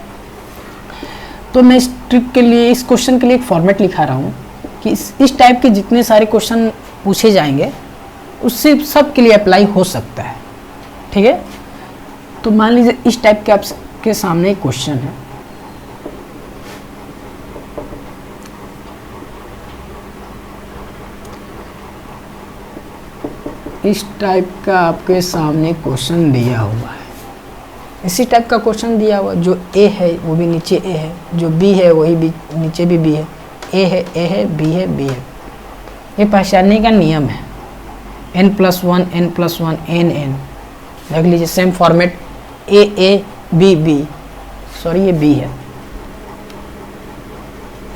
तो मैं इस ट्रिक के लिए, इस क्वेश्चन के लिए एक फॉर्मेट लिखा रहा हूँ कि इस टाइप के जितने सारे क्वेश्चन पूछे जाएंगे उससे सब के लिए अप्लाई हो सकता है, ठीक है। तो मान लीजिए इस टाइप के आपके सामने एक क्वेश्चन है, इस टाइप का आपके सामने क्वेश्चन दिया हुआ है, इसी टाइप का क्वेश्चन दिया हुआ, जो ए है वो भी नीचे ए है, जो बी है वही बी नीचे भी बी है, ए है, बी है, बी है। ये पहचानने का नियम है, n+1 n+1 n देख लीजिए, same format A B B, sorry ये बी है,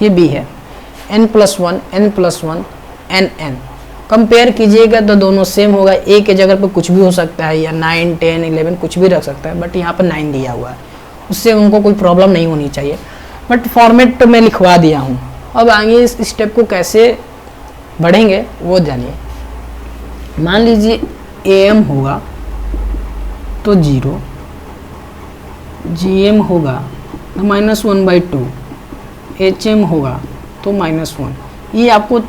ये बी है, n+1 n+1 n कंपेयर कीजिएगा तो दोनों सेम होगा। ए के जगह पर कुछ भी हो सकता है, या 9 10 11 कुछ भी रख सकता है, बट यहाँ पर 9 दिया हुआ है, उससे उनको कोई प्रॉब्लम नहीं होनी चाहिए। बट फॉर्मेट तो मैं लिखवा दिया हूँ, अब आगे इस स्टेप को कैसे बढ़ेंगे वो जानिए। मान लीजिए AM होगा तो 0, GM होगा तो -1/2, HM होगा तो -1। ये आपको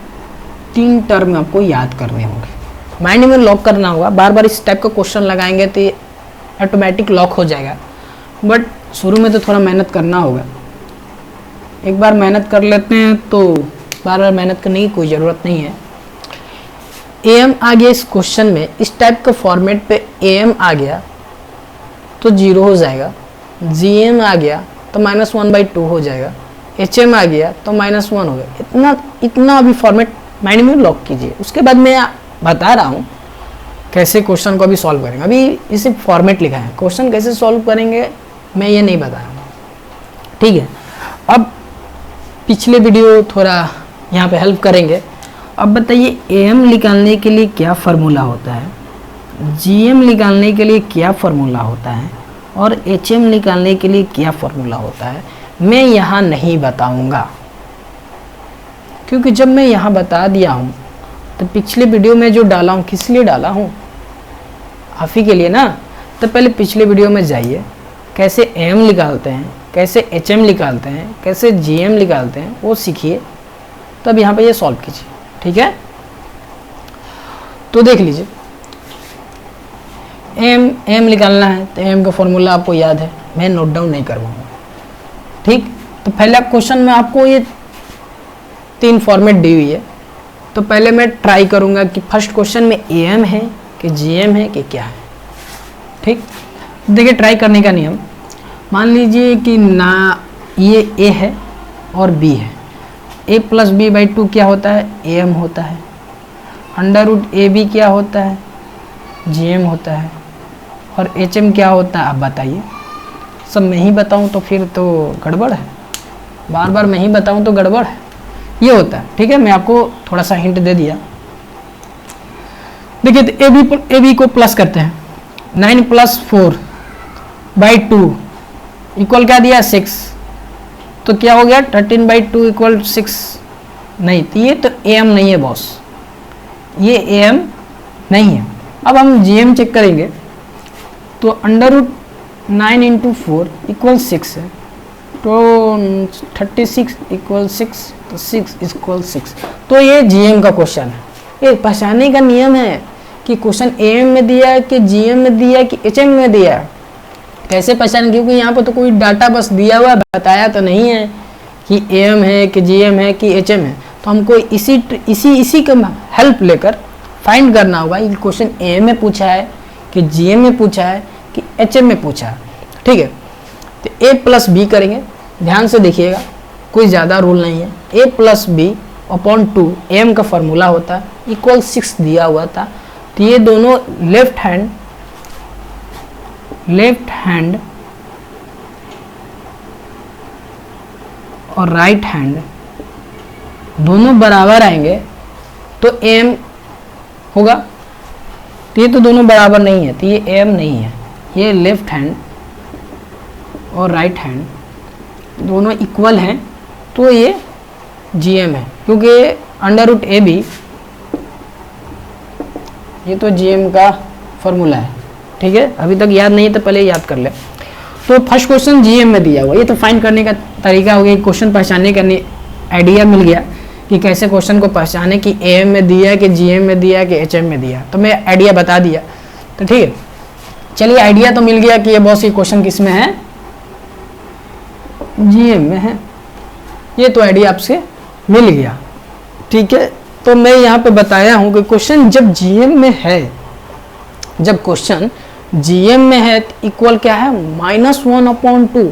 3 टर्म आपको याद करने होंगे, माइंड में लॉक करना होगा। बार बार इस टाइप का क्वेश्चन लगाएंगे तो ये ऑटोमेटिक लॉक हो जाएगा, बट शुरू में तो थोड़ा मेहनत करना होगा। एक बार मेहनत कर लेते हैं तो बार बार मेहनत करने की कोई ज़रूरत नहीं है। AM आ गया इस क्वेश्चन में, इस टाइप का फॉर्मेट पे AM आ गया तो 0 हो जाएगा, GM आ गया तो -1/2 हो जाएगा, HM आ गया तो -1 हो गया। इतना अभी फॉर्मेट माइंड में लॉक कीजिए। उसके बाद मैं बता रहा हूँ कैसे क्वेश्चन को अभी सॉल्व करेंगे। अभी इसे फॉर्मेट लिखा है, क्वेश्चन कैसे सॉल्व करेंगे मैं ये नहीं बताया, ठीक है। अब पिछले वीडियो थोड़ा यहाँ पे हेल्प करेंगे। अब बताइए AM निकालने के लिए क्या फार्मूला होता है, GM निकालने के लिए क्या फार्मूला होता है, और HM निकालने के लिए क्या फार्मूला होता है, मैं यहाँ नहीं बताऊँगा, क्योंकि जब मैं यहाँ बता दिया हूँ तो पिछले वीडियो में जो डाला हूँ किस लिए डाला हूँ, आप ही के लिए ना। तो पहले पिछले वीडियो में जाइए, कैसे AM निकालते हैं, कैसे HM निकालते हैं, कैसे GM निकालते हैं, वो सीखिए, तब यहाँ पे ये सॉल्व कीजिए। ठीक है, तो देख लीजिए, एम निकालना है तो एम का फॉर्मूला आपको याद है, मैं नोट डाउन नहीं करवाऊंगा। ठीक, तो पहले क्वेश्चन में आपको ये 3 फॉर्मेट दी हुई है, तो पहले मैं ट्राई करूंगा कि फर्स्ट क्वेश्चन में एम है कि जीएम है कि क्या है। ठीक, देखिए ट्राई करने का नियम, मान लीजिए कि ना ये ए है और बी है, a प्लस बी बाई 2 क्या होता है, एम होता है, अंडर रूट ए बी क्या होता है, जीएम होता है, और HM क्या होता है, आप बताइए। सब मैं ही बताऊं तो फिर तो गड़बड़ है, बार बार मैं ही बताऊं तो गड़बड़ है, ये होता है। ठीक है, मैं आपको थोड़ा सा हिंट दे दिया। देखिए तो ए बी को प्लस करते हैं, 9 प्लस 4 बाई 2 इक्वल क्या दिया, 6, तो क्या हो गया 13 बाई 2 इक्वल 6, नहीं तो ये तो एम नहीं है बॉस, ये एम नहीं है। अब हम जीएम चेक करेंगे तो अंडर रूट 9 इंटू 4 इक्वल 6 है, तो 36 इक्वल 6, तो 6 इक्वल 6, तो ये जीएम का क्वेश्चन है। ये पहचानने का नियम है कि क्वेश्चन एम में दिया है कि जीएम में दिया है कि एचएम में दिया है, कैसे पहचान, क्योंकि यहाँ पर तो कोई डाटा बस दिया हुआ है, बताया तो नहीं है कि एम है कि जीएम है कि एचएम है, तो हमको इसी का हेल्प लेकर फाइंड करना होगा कि क्वेश्चन एम में पूछा है कि जीएम में पूछा है कि एचएम में पूछा है। ठीक है, तो ए प्लस बी करेंगे, ध्यान से देखिएगा, कोई ज़्यादा रूल नहीं है। ए प्लस बी अपॉन 2 एम का फॉर्मूला होता है, इक्वल 6 दिया हुआ था, तो ये दोनों लेफ्ट हैंड और राइट हैंड दोनों बराबर आएंगे तो एम होगा, तो ये तो दोनों बराबर नहीं है, तो ये एम नहीं है, ये लेफ्ट हैंड और राइट हैंड दोनों इक्वल हैं, तो ये जीएम है, क्योंकि अंडर रूट ए बी ये तो जीएम का फॉर्मूला है। ठीक है, अभी तक याद नहीं है तो पहले याद कर ले। तो फर्स्ट क्वेश्चन जीएम में दिया हुआ, ये तो फाइंड करने का तरीका हो गया, क्वेश्चन पहचानने का आइडिया मिल गया कि कैसे क्वेश्चन को पहचाने कि एम में दिया कि जीएम में दिया कि एचएम में दिया, तो मैं आइडिया बता दिया। तो ठीक है, चलिए आइडिया तो मिल गया कि ये बहुत सी क्वेश्चन किस में है, जीएम में है, ये तो आइडिया आपसे मिल गया। ठीक है, तो मैं यहाँ पे बताया हूँ कि क्वेश्चन जब जीएम में है, जब क्वेश्चन जीएम में है तो इक्वल क्या है, -1/2,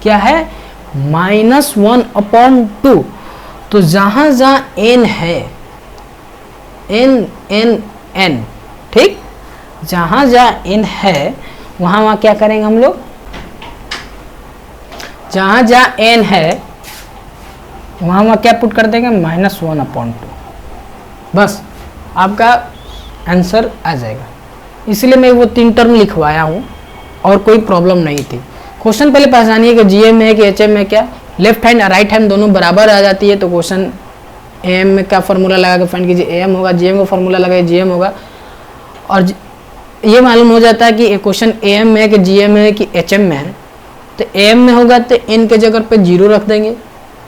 क्या है, -1/2। तो जहां जहां n है, n, ठीक, जहां जहां n है वहां वहां क्या करेंगे हम लोग, जहां जहां n है वहां वहां क्या पुट कर देंगे, -1/2, बस आपका आंसर आ जाएगा। इसलिए मैं वो 3 टर्म लिखवाया हूँ और कोई प्रॉब्लम नहीं थी। क्वेश्चन पहले पहचानिए कि जीएम में है कि एचएम में, क्या लेफ्ट हैंड और राइट हैंड दोनों बराबर आ जाती है, तो क्वेश्चन एम में का फॉर्मूला लगा के फाइंड कीजिए, एम होगा, जीएम का फॉर्मूला लगाइए, जीएम होगा, और ये मालूम हो जाता है कि क्वेश्चन एम में है कि जीएम में है कि एचएम में है। तो एम में होगा तो एन के जगह पे 0 रख देंगे,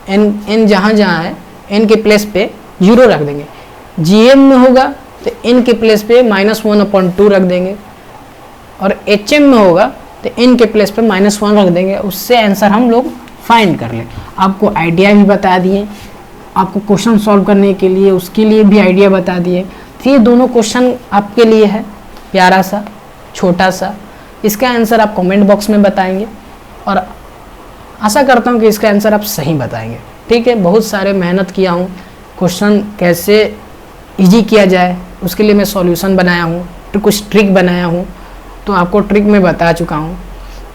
एन जहाँ जहाँ है एन के प्लेस पे 0 रख देंगे। जीएम में होगा तो एन के प्लेस पे -1/2 रख देंगे, और एचएम में होगा तो एन के प्लेस पे -1 रख देंगे, उससे आंसर हम लोग फाइंड कर लें। आपको आइडिया भी बता दिए, आपको क्वेश्चन सॉल्व करने के लिए उसके लिए भी आइडिया बता दिए। तो ये दोनों क्वेश्चन आपके लिए है, प्यारा सा छोटा सा, इसका आंसर आप कमेंट बॉक्स में बताएंगे और आशा करता हूँ कि इसका आंसर आप सही बताएंगे। ठीक है, बहुत सारे मेहनत किया हूँ, क्वेश्चन कैसे इजी किया जाए उसके लिए मैं सॉल्यूशन बनाया हूँ, तो कुछ ट्रिक बनाया हूँ, तो आपको ट्रिक में बता चुका हूँ।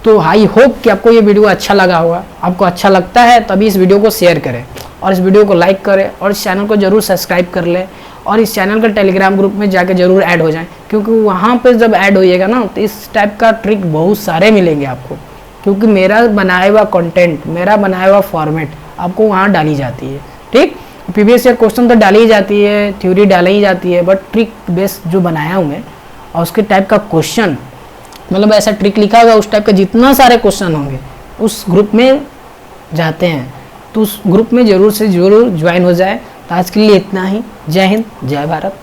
तो आई होप कि आपको ये वीडियो अच्छा लगा होगा। आपको अच्छा लगता है तभी इस वीडियो को शेयर करें और इस वीडियो को लाइक करें और इस चैनल को जरूर सब्सक्राइब कर लें और इस चैनल का टेलीग्राम ग्रुप में जाकर जरूर ऐड हो जाएं, क्योंकि वहाँ पे जब ऐड होइएगा ना तो इस टाइप का ट्रिक बहुत सारे मिलेंगे आपको, क्योंकि मेरा बनाया हुआ कंटेंट, मेरा बनाया हुआ फॉर्मेट आपको वहाँ डाली जाती है। ठीक, प्रीवियस ईयर क्वेश्चन तो डाली ही जाती है, थ्योरी डाली ही जाती है, बट ट्रिक बेस्ड जो बनाया हूँ मैं और उसके टाइप का क्वेश्चन, मतलब ऐसा ट्रिक लिखा होगा उस टाइप का जितना सारे क्वेश्चन होंगे उस ग्रुप में जाते हैं तो उस ग्रुप में ज़रूर से ज़रूर ज्वाइन हो जाए। तो आज के लिए इतना ही। जय हिंद, जय भारत।